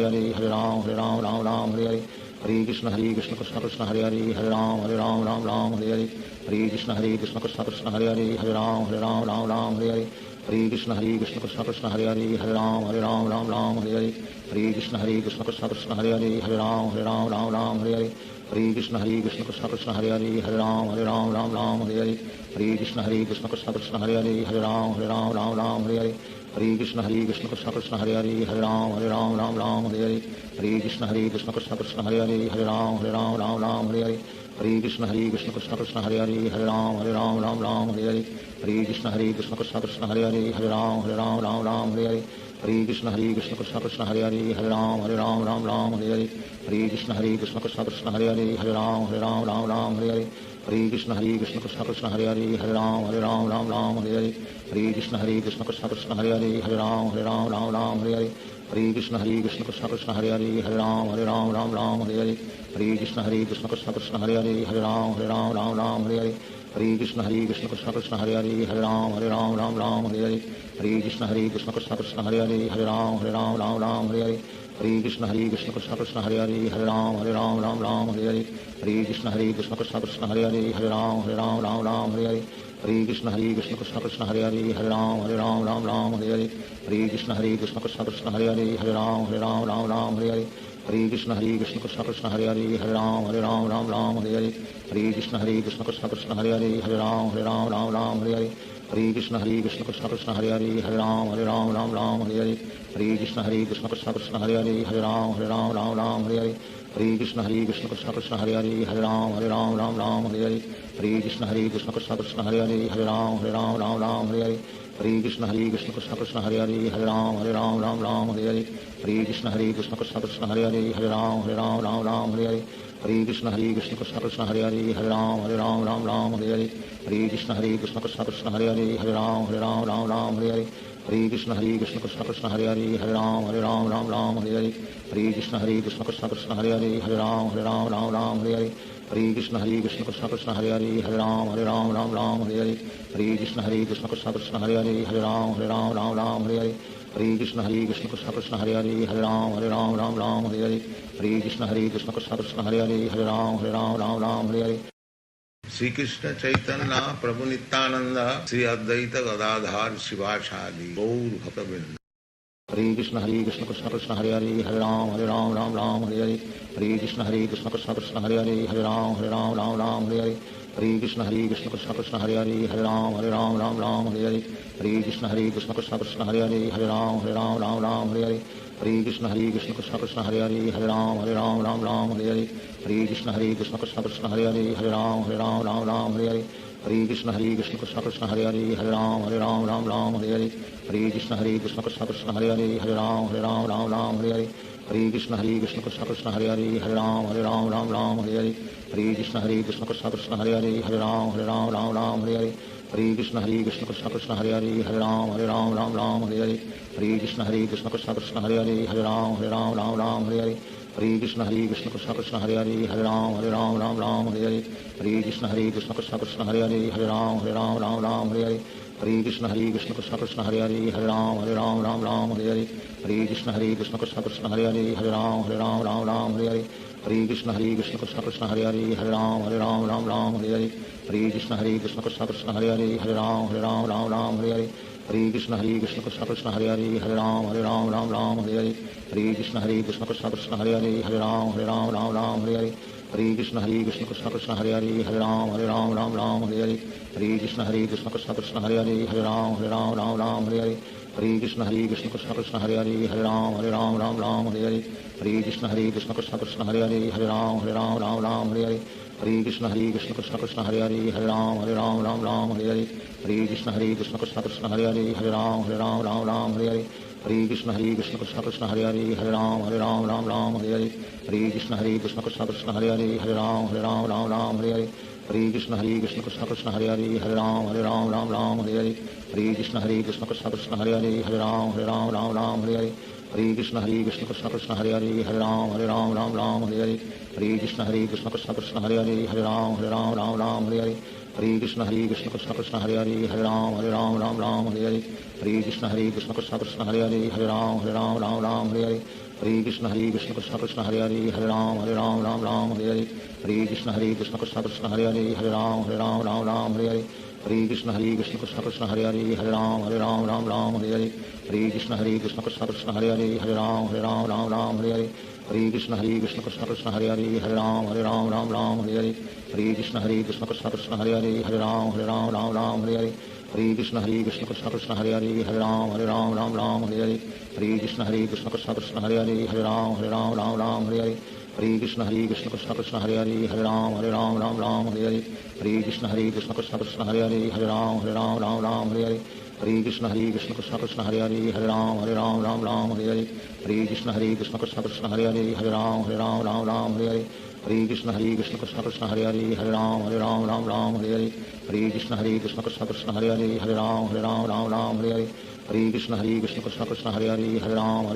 Hare Ram Ram Hare Hare Hare Krishna Krishna Krishna Krishna Hare Hare Ram Ram Hare Hare Hare Krishna Krishna Krishna Krishna Hare Hare Ram Ram Hare Hare Hare Krishna Krishna Krishna Krishna Hare Hare Ram Ram Hare Hare Hare Krishna Krishna Krishna Krishna Hare Hare Ram Ram Hare Hare Hare Krishna Krishna Krishna Krishna Hare Hare Ram Ram Hare Hare Hare Krishna Krishna Krishna Krishna Hare Hare Ram Ram Hare Hare Hare Krishna Krishna Krishna Krishna Hare Hare Ram Ram Hare Hare Hare Krishna Krishna Krishna Krishna Hare Hare Ram Ram Hare Hare Hare Krishna Krishna Krishna Krishna Hare Hare Ram Ram Hare Hare Hare Krishna Krishna Krishna Krishna Hare Hare Ram Ram Hare Hare Hare Krishna Krishna Krishna Krishna Hare Hare Ram Ram Hare Hare Hare Krishna Krishna Krishna Krishna Hare Hare Ram Ram Hare Hare Hare Krishna Krishna Krishna Krishna Hare Hare Ram Ram Hare Hare Hare Krishna Krishna Krishna Krishna Hare Hare Ram Ram Hare Hare Hare Krishna Krishna Krishna Krishna Hare Hare Ram Ram Hare Hare Hare Krishna Krishna Krishna Krishna Hare Hare Ram Ram Hare Hare Hare Krishna Krishna Krishna Krishna Hare Hare Ram Ram Hare Hare Hare Krishna Krishna Krishna Krishna Hare Hare Ram Ram Hare Hare Hare Krishna Krishna Krishna Krishna Hare Hare Ram Ram Hare Hare Hare Krishna Krishna Krishna Krishna Hare Hare Ram Ram Hare Hare Hare Krishna Krishna Krishna Krishna Hare Hare Ram Ram Hare Hare Hare Krishna Krishna Krishna Hare Hare Ram Ram Ram Hare Hare Hare Krishna Krishna Krishna Hare Hare Ram Ram Hare Hare Hare Krishna Krishna Krishna Hare Hare Ram Ram Hare Hare Hare Krishna Krishna Krishna Hare Hare Ram Ram Hare Hare Hare Krishna Krishna Krishna Hare Hare Ram Ram Hare Hare Hare Krishna Krishna Krishna Hare Hare Ram Ram Hare Hare Hare Krishna Krishna Krishna Hare Hare Ram Ram Hare Hare Hare Krishna Krishna Krishna Hare Hare Ram Ram Hare Hare Hare Krishna Krishna Krishna Hare Hare Ram Ram Hare Hare Hare Krishna Krishna Krishna Hare Hare Ram Ram Hare Hare Hare Krishna Krishna Krishna Hare Hare Ram Ram Hare Hare Hare Krishna Krishna Krishna Hare Hare Ram Ram Hare Hare Hare Krishna Krishna Krishna Hare Hare Ram Ram Hare Hare Hare Krishna Krishna Krishna Hare Hare Ram Ram Hare Hare Hare Krishna Krishna Krishna Hare Hare Ram Ram Hare Hare Hare Krishna Krishna Krishna Hare Hare Ram Ram Hare Hare Shri Krishna Chaitanya Prabhu Nityanand Shri Advaita Gadadhar शिवासादि Gaur भक्तवृंद। Hare Krishna Krishna Krishna Hare Hare Ram Ram Hare Hare Hare Krishna Krishna Krishna Hare Hare Ram Ram Hare Hare Hare Krishna Krishna Krishna Hare Hare Ram Ram Hare Hare Hare Krishna Krishna Krishna Hare Hare Ram Ram Hare Hare Hare Krishna Krishna Krishna Hare Hare Ram Ram Hare Hare Hare Krishna Krishna Krishna Hare Hare Ram Ram Hare Hare Hare Krishna Krishna Krishna Hare Hare Ram Ram Hare Hare Hare Krishna Krishna Krishna Hare Hare Ram Ram Hare Hare Hare Krishna Krishna Krishna Hare Hare Ram Ram Hare Hare Hare Krishna Krishna Krishna Hare Hare Ram Ram Hare Hare Hare Krishna Krishna Krishna Hare Hare Ram Ram Hare Hare Hare Krishna Krishna Krishna Hare Hare Ram Ram Hare Hare Hare Krishna Krishna Krishna Hare Hare Ram Ram Hare Hare Hare Krishna Krishna Krishna Hare Hare Ram Ram Hare Hare Hare Krishna Krishna Krishna Hare Hare Ram Ram Hare Hare Hare Krishna Krishna Krishna Hare Hare Ram Ram Hare Hare Hare Krishna Krishna Krishna Hare Hare Ram Ram Hare Hare Hare Krishna Krishna Krishna Hare Hare Ram Ram Hare Hare Hare Krishna Krishna Krishna Hare Hare Ram Ram Hare Hare Hare Krishna Krishna Krishna Hare Hare Ram Ram Hare Hare Hare Krishna Krishna Krishna Hare Hare Ram Ram Hare Hare Hare Krishna Krishna Krishna Hare Hare Ram Ram Hare Hare Hare Krishna Krishna Krishna Hare Hare Ram Ram Hare Hare Hare Krishna Krishna Krishna Hare Hare Ram Ram Hare Hare Hare Krishna Krishna Krishna Hare Hare Ram Ram Hare Hare Hare Krishna Krishna Krishna Hare Hare Ram Ram Hare Hare Hare Krishna Krishna Krishna Hare Hare Ram Ram Hare Hare Hare Krishna Krishna Krishna Hare Hare Ram Ram Hare Hare Hare Krishna Krishna Krishna Hare Hare Ram Ram Hare Hare Hare Krishna Krishna Krishna Hare Hare Ram Ram Hare Hare Hare Krishna Krishna Krishna Hare Hare Ram Ram Hare Hare Hare Krishna Krishna Krishna Hare Hare Ram Ram Hare Hare Hare Krishna Krishna Krishna Hare Hare Ram Ram Hare Hare Hare Krishna Krishna Krishna Hare Hare Ram Ram Hare Hare Hare Krishna Krishna Krishna Hare Hare Ram Ram Hare Hare Hare Krishna Krishna Krishna Hare Hare Ram Ram Hare Hare Hare Krishna Krishna Krishna Hare Hare Ram Ram Hare Hare Hare Krishna Krishna Krishna Hare Hare Ram Ram Hare Hare Hare Krishna Krishna Krishna Hare Hare Ram Ram Hare Hare Hare Krishna Krishna Krishna Hare Hare Ram Ram Hare Hare Hare Krishna Krishna Krishna Hare Hare Ram Ram Hare Hare Hare Krishna Krishna Krishna Hare Hare Ram Ram Hare Hare Hare Krishna Krishna Krishna Hare Hare Ram Ram Hare Hare Hare Krishna Krishna Krishna Hare Hare Ram Ram Hare Hare Hare Krishna Krishna Krishna Hare Hare Ram Ram Hare Hare Hare Krishna Krishna Krishna Hare Hare Ram Ram Hare Hare Hare Krishna Krishna Krishna Hare Hare Ram Ram Hare Hare Hare Krishna Krishna Krishna Hare Hare Ram Ram Hare Hare Hare Krishna Krishna Krishna Hare Hare Ram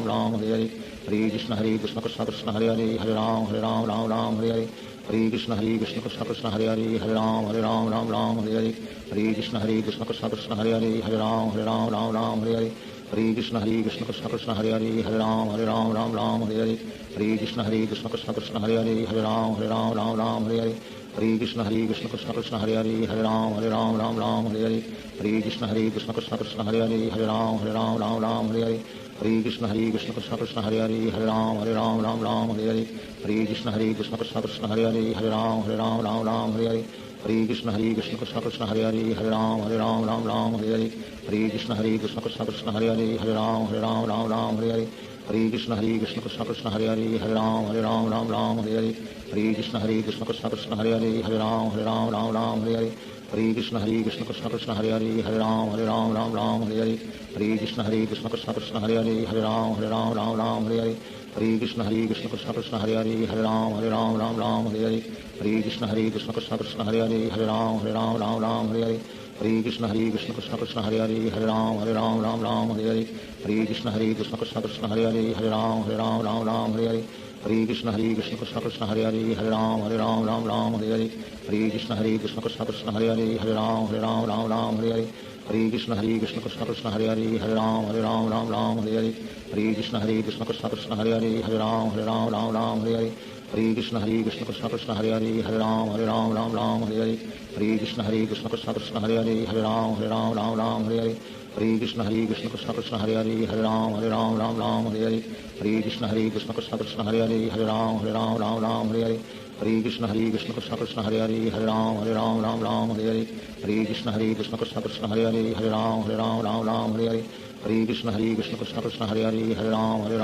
Ram Hare Hare Hare Krishna Krishna Krishna Hare Hare Ram Ram Hare Hare Hare Krishna Krishna Krishna Hare Hare Ram Ram Hare Hare Hare Krishna Krishna Krishna Hare Hare Ram Ram Hare Hare Hare Krishna Krishna Krishna Hare Hare Ram Ram Hare Hare Hare Krishna Krishna Krishna Hare Hare Ram Ram Hare Hare Hare Hare Krishna Krishna Krishna Hare Hare Ram Ram Ram Hare Hare Hare Krishna Krishna Krishna Hare Hare Ram Ram Hare Hare Hare Krishna Krishna Krishna Hare Hare Ram Ram Hare Hare Hare Krishna Krishna Krishna Hare Hare Ram Ram Hare Hare Hare Krishna Krishna Krishna Hare Hare Ram Ram Hare Hare Hare Krishna Krishna Krishna Hare Hare Ram Ram Hare Hare Hare Krishna Krishna Krishna Hare Hare Ram Ram Hare Hare Hare Krishna Krishna Krishna Hare Hare Ram Hare Hare Hare Krishna Krishna Krishna Hare Hare Ram Hare Hare Hare Krishna Krishna Krishna Hare Hare Ram Hare Hare Hare Krishna Krishna Krishna Hare Hare Ram Hare Hare Hare Krishna Krishna Krishna Hare Hare Ram Hare Hare Hare Krishna Krishna Krishna Hare Hare Ram Hare Hare Hare Krishna Krishna Krishna Hare Hare Ram Hare Hare Hare Krishna Krishna Krishna Hare Hare Ram Hare Hare Hare Krishna Krishna Krishna Hare Hare Ram Hare Hare Hare Krishna Krishna Krishna Hare Hare Ram Hare Hare Hare Krishna Krishna Krishna Hare Hare Ram Hare Hare Hare Krishna Krishna Krishna Hare Hare Ram Hare Hare Hare Krishna Krishna Krishna Hare Hare Ram Hare Hare Hare Krishna Krishna Krishna Hare Hare Ram Hare Hare Hare Krishna Krishna Krishna Krishna Hare Hare Ram Hare Hare Hare Krishna Krishna Krishna Hare Hare Ram Hare Hare Hare Krishna Krishna Krishna Krishna Hare Hare Ram Hare Hare Hare Krishna Krishna Krishna Hare Hare Ram Hare Hare Hare Krishna Krishna Krishna Krishna Hare Hare Ram Hare Hare Hare Krishna Krishna Krishna Hare Hare Ram Hare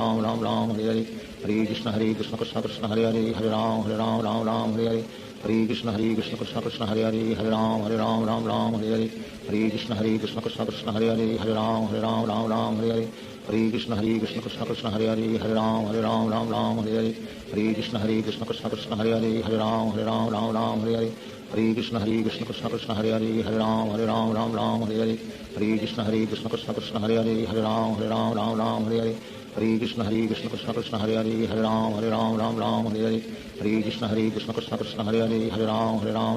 Hare Hare Krishna Krishna Krishna Krishna Hare Hare Ram Hare Hare Hare Krishna Krishna Krishna Hare Hare Ram Hare Hare Hare Krishna Krishna Krishna Krishna Hare Hare Ram Hare Hare Hare Krishna Krishna Krishna Hare Hare Ram Hare Hare Hare Krishna Krishna Krishna Krishna Hare Hare Ram Hare Hare Hare Krishna Krishna Krishna Hare Hare Ram Hare Hare Hare Krishna Krishna Krishna Krishna Hare Hare Ram Hare Hare Hare Krishna Krishna Krishna Hare Hare Ram Hare Hare Hare Krishna Krishna Krishna Krishna Hare Hare Ram Hare Hare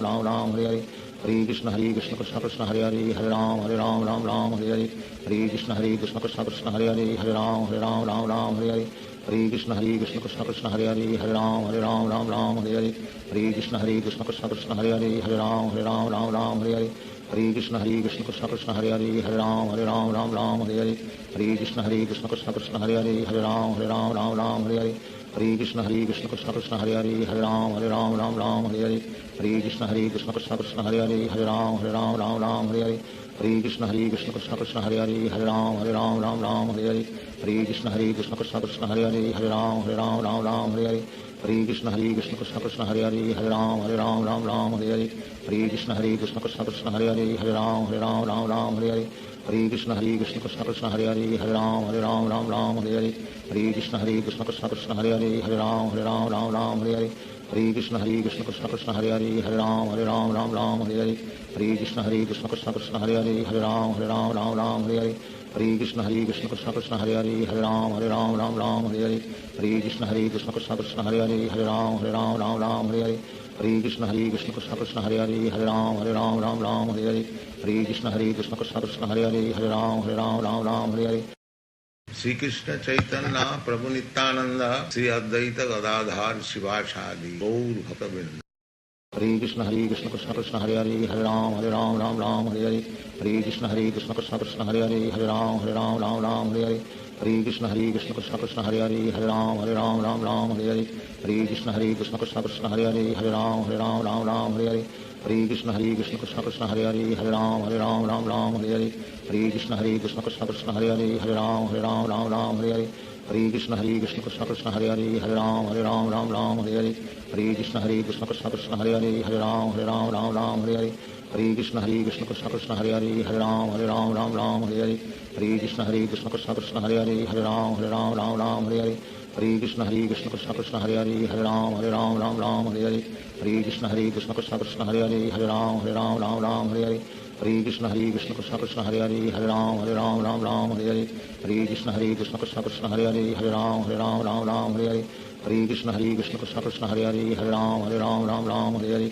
Hare Krishna Krishna Krishna Hare Hare Ram Hare Hare Hare Krishna Krishna Krishna Krishna Hare Hare Ram Hare Hare Hare Krishna Krishna Krishna Hare Hare Ram Hare Hare Hare Krishna Krishna Krishna Krishna Hare Hare Ram Hare Hare Hare Krishna Krishna Krishna Hare Hare Ram Hare Hare Hare Krishna Krishna Krishna Krishna Hare Hare Ram Hare Hare Hare Krishna Krishna Krishna Hare Hare Ram Hare Hare Hare Krishna Krishna Krishna Krishna Hare Hare Ram Hare Hare Hare Krishna Krishna Krishna Hare Hare Ram Hare Hare Hare Krishna Krishna Krishna Krishna Hare Hare Ram Hare Hare Hare Krishna Krishna Krishna Hare Hare Ram Hare Hare Hare Krishna Krishna Krishna Krishna Hare Hare Ram Hare Hare Hare Krishna Krishna Krishna Hare Hare Ram Hare Hare Hare Krishna Krishna Krishna Krishna Hare Hare Ram Hare Hare Hare Krishna Krishna Krishna Hare Hare Ram Hare Hare Hare Krishna Krishna Krishna Krishna Hare Hare Ram Hare Hare Hare Krishna Krishna Krishna Hare Hare Ram Hare Hare Hare Krishna Krishna Krishna Krishna Hare Hare Ram Hare Hare Shri Krishna Chaitanya Prabhu Nityanand Shri Advaita Gadadhar शिवासादि Gaur भक्तवृंद। Hare Krishna Krishna Krishna Hare Hare Ram Hare Hare Hare Krishna Krishna Krishna Hare Hare Ram Hare Hare Hare Krishna Krishna Krishna Hare Hare Ram Hare Hare Hare Krishna Krishna Krishna Hare Hare Ram Hare Hare Hare Krishna Krishna Krishna Hare Hare Ram Hare Hare Hare Krishna Krishna Krishna Hare Hare Ram Hare Hare Hare Krishna Krishna Krishna Hare Hare Ram Hare Hare Hare Krishna Krishna Krishna Hare Hare Ram Hare Hare Hare Krishna Krishna Krishna Hare Hare Ram Hare Hare Hare Krishna Krishna Krishna Hare Hare Ram Hare Hare Hare Krishna Krishna Krishna Hare Hare Ram Hare Hare Hare Krishna Krishna Krishna Hare Hare Ram Hare Hare Hare Krishna Krishna Krishna Hare Hare Ram Hare Hare Hare Krishna Krishna Krishna Hare Hare Ram Hare Hare Hare Krishna Krishna Krishna Hare Hare Ram Hare Hare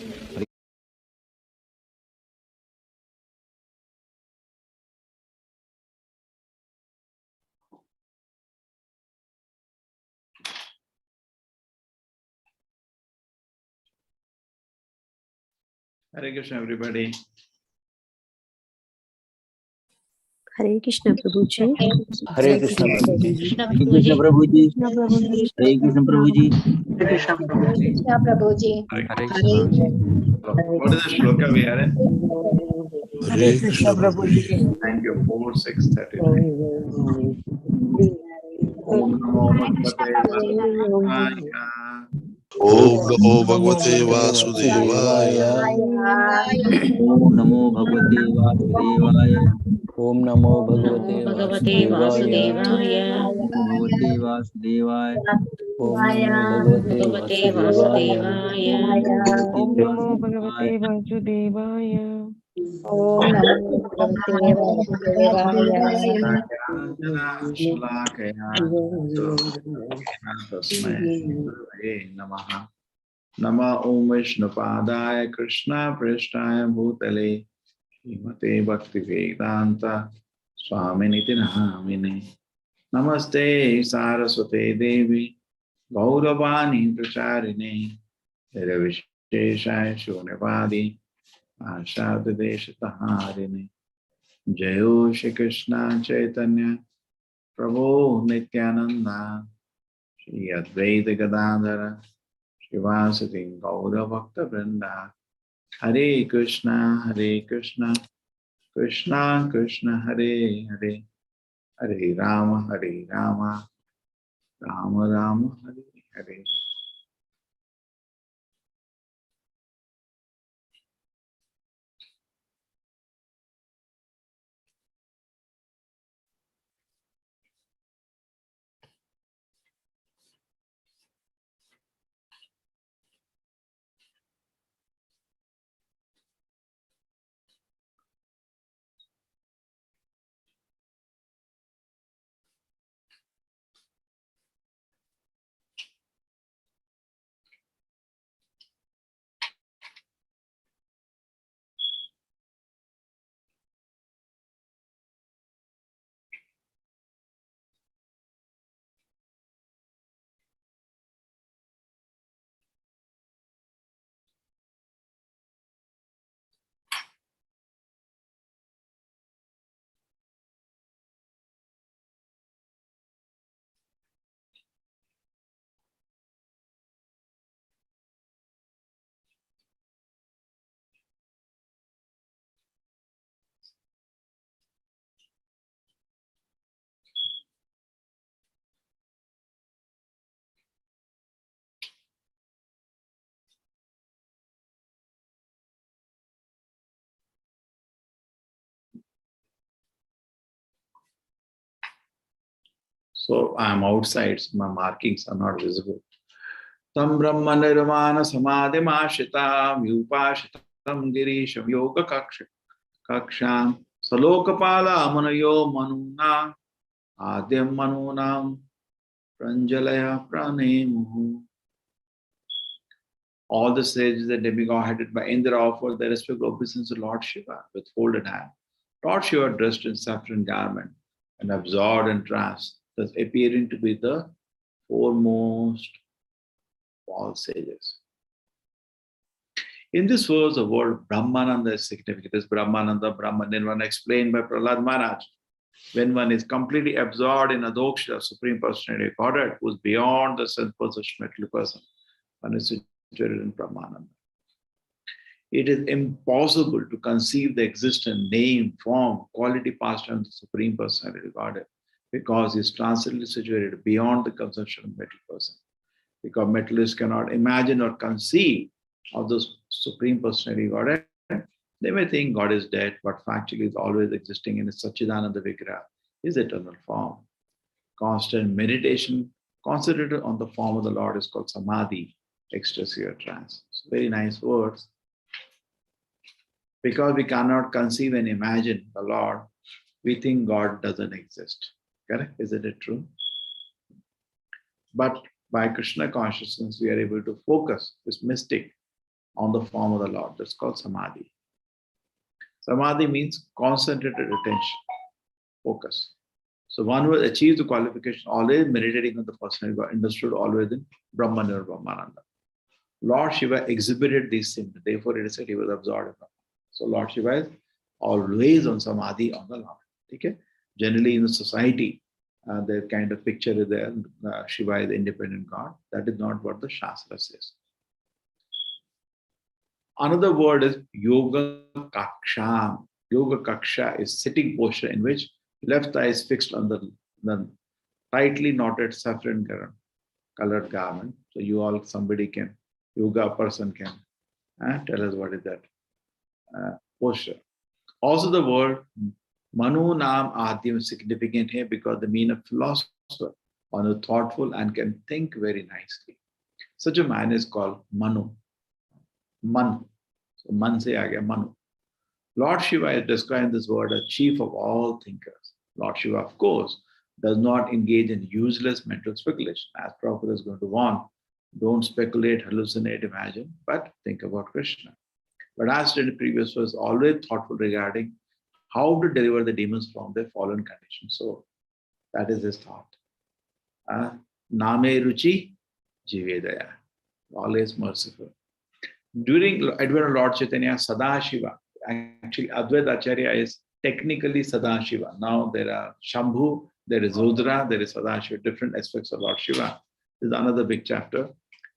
Hare Krishna, everybody. Hare Krishna Prabhuji. Hare Krishna Prabhuji. Hare Krishna Prabhuji. Hare Krishna Prabhuji. Krishna Prabhuji. Krishna Prabhuji. Hare Krishna. What is the shloka we are in? Hare Krishna Prabhuji. Thank you. 4, 6, 39. Om Namo Bhagavate Vasudevaya. Om Namo Bhagavate Vasudevaya. Om Namo Bhagavate Vasudevaya. Om Namo Bhagavate Vasudevaya. Bhagavate Vasudevaya. Om Namo Bhagavate Vasudevaya. Om Namo Bhagavate Vasudevaya. Om Namo Bhagavate Vasudevaya. Shlakaya Tasmai Gurave Namaha. Nama Om Vishnupadaya Krishna Prishtaya Bhutale Srimate Bhakti Vedanta Swaminiti Nahamine. Namaste Saraswate Devi Gauravani Pracharine Nirvisheshaya Shunavadi Ashad Deshataharine. Jayo Shri Krishna Chaitanya Prabhu Nityananda Shri Advaita Gadadhara Shivasati Gaura Bhakta Vrinda. Hare Krishna Krishna Krishna Hare Hare, Hare Rama Rama Rama Hare Hare. So I am outside, so my markings are not visible. Tam Brahma Nirvana Samadhi Mashitam Upashitam Girisham Yoga Kaksham Salokapala Munayo Manuna Adyam Manunam Pranjalaya Pranemuhu. All the sages and demigod headed by Indra offered their respective obeisance to Lord Shiva with folded hand. Lord Shiva dressed in saffron garment and absorbed in trance, thus appearing to be the foremost of all sages. In this verse, the word Brahmananda is significant. This Brahmananda, Brahman Nirvana explained by Prahlad Maharaj. When one is completely absorbed in Adokshita, Supreme Personality of Godhead, who is beyond the sense perception material person, one is situated in Brahmananda. It is impossible to conceive the existence, name, form, quality, pastime of the Supreme Personality of Godhead, because he is transcendently situated beyond the conception of material person. Because materialists cannot imagine or conceive of the Supreme Personality of Godhead, they may think God is dead, but factually is always existing in his Satchidananda Vigraha, his eternal form. Constant meditation concentrated on the form of the Lord is called Samadhi, ecstasy or trance. So very nice words. Because we cannot conceive and imagine the Lord, we think God doesn't exist. Correct? Isn't it true? But by Krishna consciousness, we are able to focus this mystic on the form of the Lord. That's called Samadhi. Samadhi means concentrated attention, focus. So one who achieves the qualification, always meditating on the personality, got understood always in Brahman or Brahmananda. Lord Shiva exhibited these symptoms. Therefore, it is said he was absorbed in Brahma. So Lord Shiva is always on samadhi on the Lord. Okay? Generally, in the society, the kind of picture is there. Shiva is the independent God. That is not what the Shastra says. Another word is Yoga Kaksha. Yoga Kaksha is sitting posture in which left thigh is fixed on the tightly knotted saffron colored garment. So you all, somebody can, yoga person can tell us what is that posture. Also the word Manu Nam Adyam is significant here because the meaning of philosopher or thoughtful and can think very nicely. Such a man is called Manu. Man. So man se aa gaya Manu. Lord Shiva is describing this word as chief of all thinkers. Lord Shiva, of course, does not engage in useless mental speculation. As Prabhupada is going to warn, don't speculate, hallucinate, imagine, but think about Krishna. But as stated in the previous verse, always thoughtful regarding how to deliver the demons from their fallen condition. So that is his thought. Name Ruchi Jivedaya. Always merciful. During advent of Lord Chaitanya, Sadashiva, actually Advaita Acharya is technically Sadashiva. Now there are Shambhu, there is Rudra, there is Sadashiva, different aspects of Lord Shiva. This is another big chapter.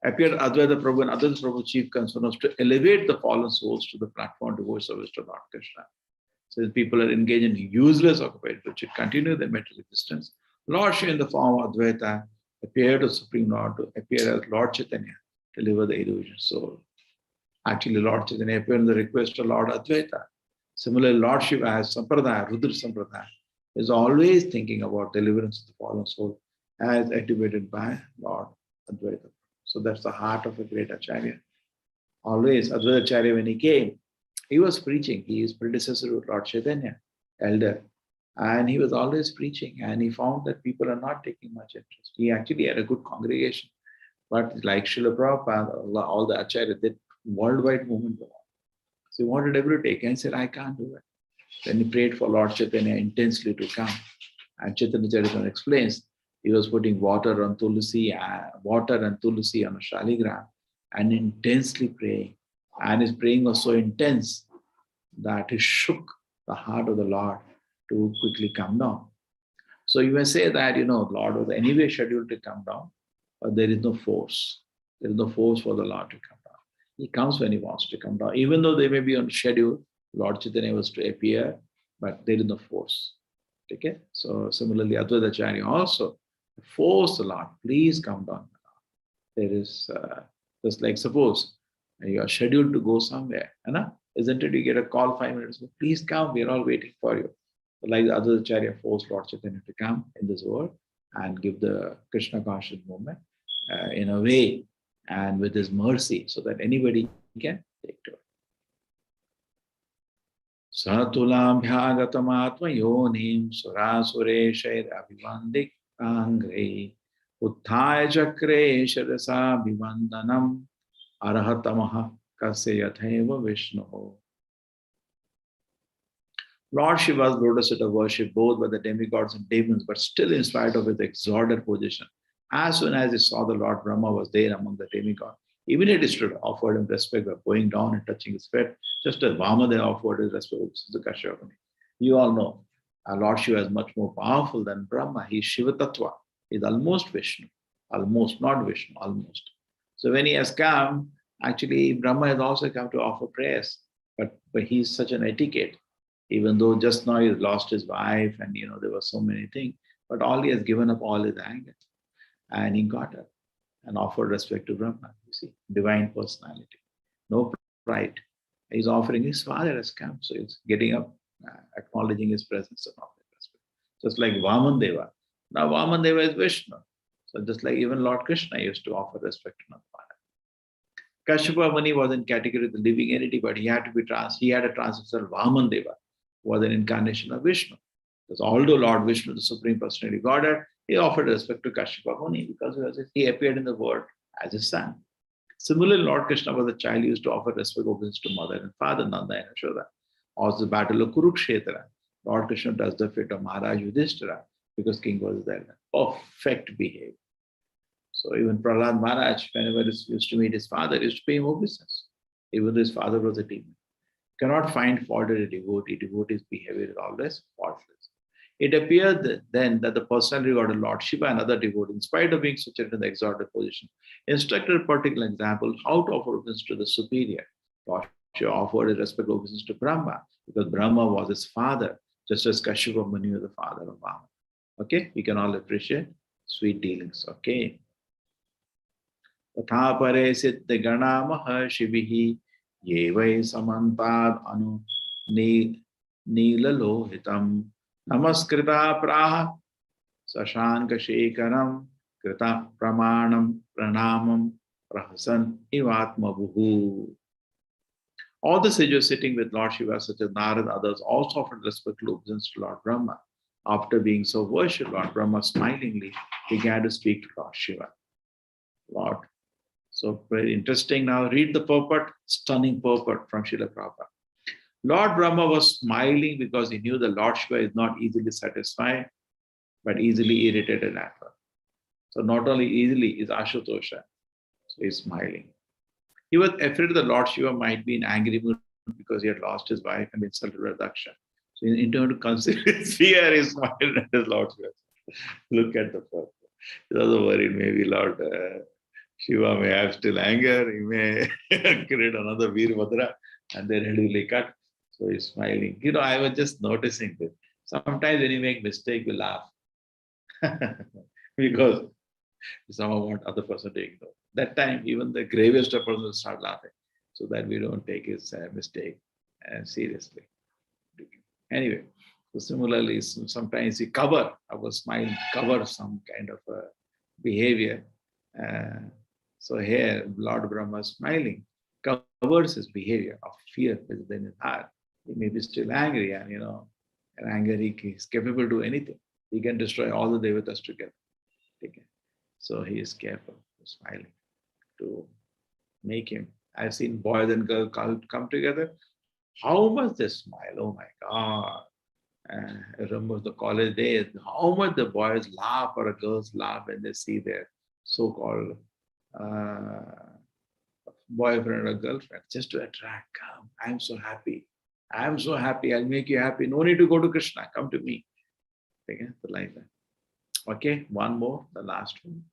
Appeared Advaita Prabhu and Advaita Prabhu chief concern was to elevate the fallen souls to the platform to devote service to Lord Krishna. So if people are engaged in useless occupation, which should continue their material existence, Lord Shiva in the form of Advaita appeared to Supreme Lord to appear as Lord Chaitanya to deliver the illusion soul. Actually, Lord Chaitanya appeared in the request of Lord Advaita. Similarly, Lord Shiva has Sampradaya, Rudra Sampradaya, is always thinking about deliverance of the fallen soul as activated by Lord Advaita. So that's the heart of a great Acharya. Always, Advaita Acharya, when he came, he was preaching. He is predecessor to Lord Chaitanya, elder. And he was always preaching. And he found that people are not taking much interest. He actually had a good congregation. But like Srila Prabhupada, all the Acharya did worldwide movement. So he wanted everyone to take. And he said, I can't do it. Then he prayed for Lord Chaitanya intensely to come. And Chaitanya Charitamrita explains, he was putting water and tulsi on a shaligram and intensely praying. And his praying was so intense that it shook the heart of the Lord to quickly come down. So you may say that, Lord was anyway scheduled to come down, but there is no force. There is no force for the Lord to come down. He comes when he wants to come down. Even though they may be on schedule, Lord Chaitanya was to appear, but there is no force. Okay? So similarly, Advaita Acharya also force the Lord, please come down. There is, just like suppose you are scheduled to go somewhere, isn't it? You get a call 5 minutes ago, please come, we are all waiting for you. So like the Advaita Acharya forced Lord Chaitanya to come in this world and give the Krishna conscious movement in a way and with his mercy so that anybody can take to it. Satulam bhyagatam yonim surasureshair abhivandik angre utthaya chakre sharasa abhivandanam arahatamaha kasya yatheva Vishnu. Lord Shiva's lotus seat of worship both by the demigods and demons, but still in spite of his exalted position. As soon as he saw the Lord Brahma was there among the demigods, immediately stood, offered him respect by going down and touching his feet, just as Vamadeva offered his respect to Kashyapa. You all know, Lord Shiva is much more powerful than Brahma. He is Shiva Tattva. He is almost Vishnu. Almost, not Vishnu, almost. So when he has come, actually Brahma has also come to offer prayers, but he is such an etiquette. Even though just now he lost his wife and there were so many things, but all he has given up all his anger and he got her and offered respect to Brahma. You see, divine personality, no pride. He's offering his father has come, so he's getting up, acknowledging his presence and offering respect. Just like Vamadeva. Now Vamadeva is Vishnu. So just like even Lord Krishna used to offer respect to his father. Kashyapa Muni was in category of the living entity, but he had a transcendental Vamadeva, who was an incarnation of Vishnu. Because although Lord Vishnu, the Supreme Personality of Godhead, he offered respect to Kashyapa Muni because he appeared in the world as his son. Similarly, Lord Krishna was a child, he used to offer respect to mother and father, Nanda and Yashoda. Also the battle of Kurukshetra, Lord Krishna does the fate of Maharaj Yudhishthira because king was there. Perfect behavior. So even Prahlad Maharaj, whenever he used to meet his father, he used to pay him obeisance, even though his father was a demon. Cannot find fault in a devotee. Devotee's behavior is always faultless. It appeared then that the personality regarded Lord Shiva and other devotees, in spite of being situated in the exalted position, instructed a particular example how to offer obeisance to the superior. Lord Shiva offered a respectful obeisance to Brahma because Brahma was his father, just as Kashyapa Muni was the father of Vamana. Okay, we can all appreciate sweet dealings. Okay. तथा परे सिद्ध गणा महर्षिभिः ये वै समन्ताद् अनु नीललोहितं नमस्कृता प्राह शशाङ्कशेखरं कृता प्रमाणं प्रणामं प्रहसन् इवात्मभुः. All the sages sitting with Lord Shiva, such as Narad and others, also offered respectful obeisance to Lord Brahma. After being so worshipped, Lord Brahma smilingly began to speak to Lord Shiva. Lord. So very interesting. Now read the purport, stunning purport from Srila Prabhupada. Lord Brahma was smiling because he knew the Lord Shiva is not easily satisfied, but easily irritated at her. So not only easily is Ashutosha, so he's smiling. He was afraid the Lord Shiva might be in angry mood because he had lost his wife and insulted by Daksha. So in order to conceal his fear, he smiled at his Lord Shiva. Look at the purport. He was worried, maybe Lord Shiva may have still anger, he may create another Veerbhadra and then he will cut. So he's smiling. You know, I was just noticing this. Sometimes when you make mistake, you laugh. Because someone want other person to ignore. That time, even the gravest of person will start laughing so that we don't take his mistake seriously. Anyway, so similarly, sometimes we cover our smile, cover some kind of behavior. So here, Lord Brahma smiling covers his behavior of fear within his heart. He may be still angry, and in anger he is capable to do anything. He can destroy all the devatas together. Okay. So he is careful, smiling to make him. I've seen boys and girls come together. How much they smile! Oh my God! I remember the college days. How much the boys laugh or the girls laugh when they see their so-called boyfriend or girlfriend, just to attract. Come, I'm so happy. I'm so happy. I'll make you happy. No need to go to Krishna. Come to me. Okay, like that. Okay, one more, the last one.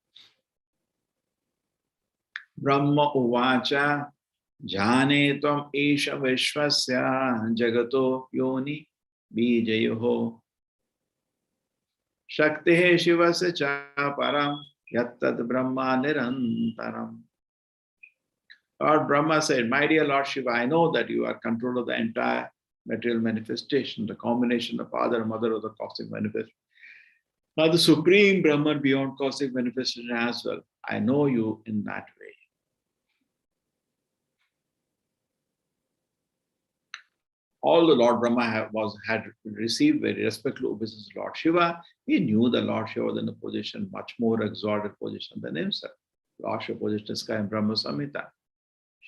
Brahma uvacha jhane tvam isha vishvasya jagato yoni bijayoho shaktehe shivasya cha param yattad brahma nirantaram. Lord Brahma said, my dear Lord Shiva, I know that you are control of the entire material manifestation, the combination of father and mother of the cosmic manifestation. Now the supreme Brahman beyond cosmic manifestation as well. I know you in that way. All the Lord Brahma had received very respectful obeisance to Lord Shiva. He knew that Lord Shiva was in a position, much more exalted position than himself. Lord Shiva position is in Brahma Samhita.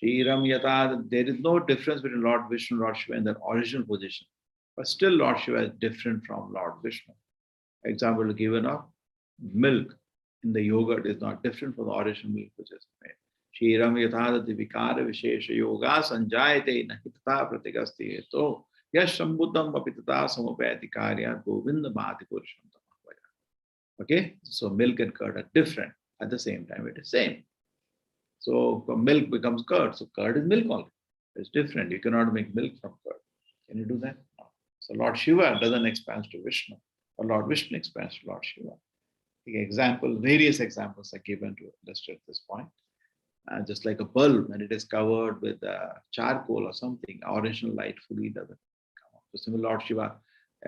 Shiram Yata, there is no difference between Lord Vishnu and Lord Shiva in their original position. But still Lord Shiva is different from Lord Vishnu. Example given of milk in the yogurt is not different from the original milk which is made. Shiram Yatadati Vikara Vishesha Yoga Sanjayate Nahitata Pratigasti Eto Yashambuddham Apitata Samapayati Karya Govinda Bhati Purusham Tamahvaya. Okay, so milk and curd are different. At the same time, it is same. So milk becomes curd. So curd is milk only. It's different. You cannot make milk from curd. Can you do that? No. So Lord Shiva doesn't expand to Vishnu, or Lord Vishnu expands to Lord Shiva. Various examples are given to illustrate this point. Just like a bulb, when it is covered with charcoal or something, original light fully doesn't come out. So similar Lord Shiva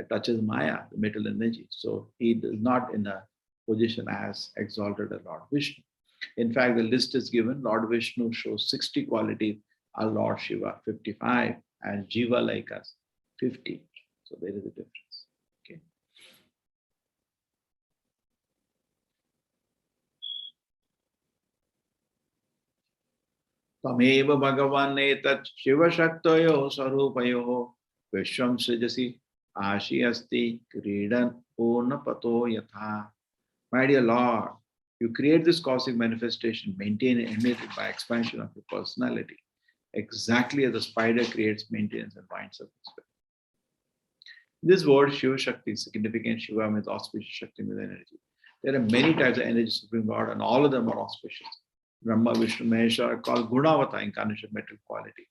touches Maya, the metal energy. So he is not in a position as exalted as Lord Vishnu. In fact, the list is given. Lord Vishnu shows 60 qualities, and Lord Shiva 55, and Jiva like us 50. So there is a difference. Okay. Tameva Bhagavan etat Shiva Shaktayo Sarupayo Vishwam Srijasi Ashi Asti Kridan Purna Pato Yatha. My dear Lord, You create this cosmic manifestation, maintain and emit it by expansion of your personality, exactly as the spider creates, maintains, and winds up its web. This word Shiva Shakti is significant. Shiva means auspicious, Shakti means energy. There are many types of energy, Supreme God, and all of them are auspicious. Brahma, Vishnu, Maheshwara are called Gunavata, incarnation of metal quality.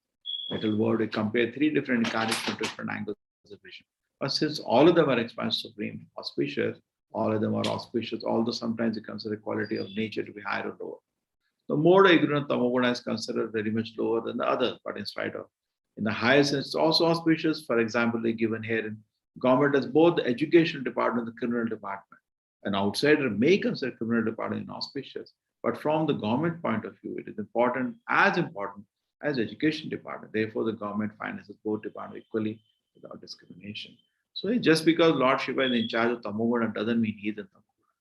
Metal word, we compare three different incarnations from different angles of vision. But since all of them are expansive, supreme, auspicious, all of them are auspicious, although sometimes it consider the quality of nature to be higher or lower. The more ignorant Tamoguna is considered very much lower than the others, but in spite of, in the higher sense, it's also auspicious. For example, they given here in government as both the education department and the criminal department. An outsider may consider criminal department inauspicious, but from the government point of view, it is important as education department. Therefore, the government finances both departments equally without discrimination. So just because Lord Shiva is in charge of Tamoguna doesn't mean he's in Tamoguna.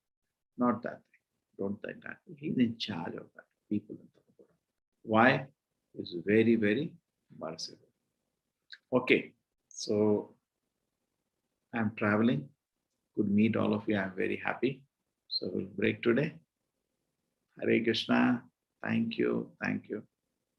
Not that way. Don't think that way. He's in charge of that people in Tamoguna. Why? He's very, very merciful. Okay, so I'm traveling. Could meet all of you. I'm very happy. So we'll break today. Hare Krishna. Thank you. Thank you.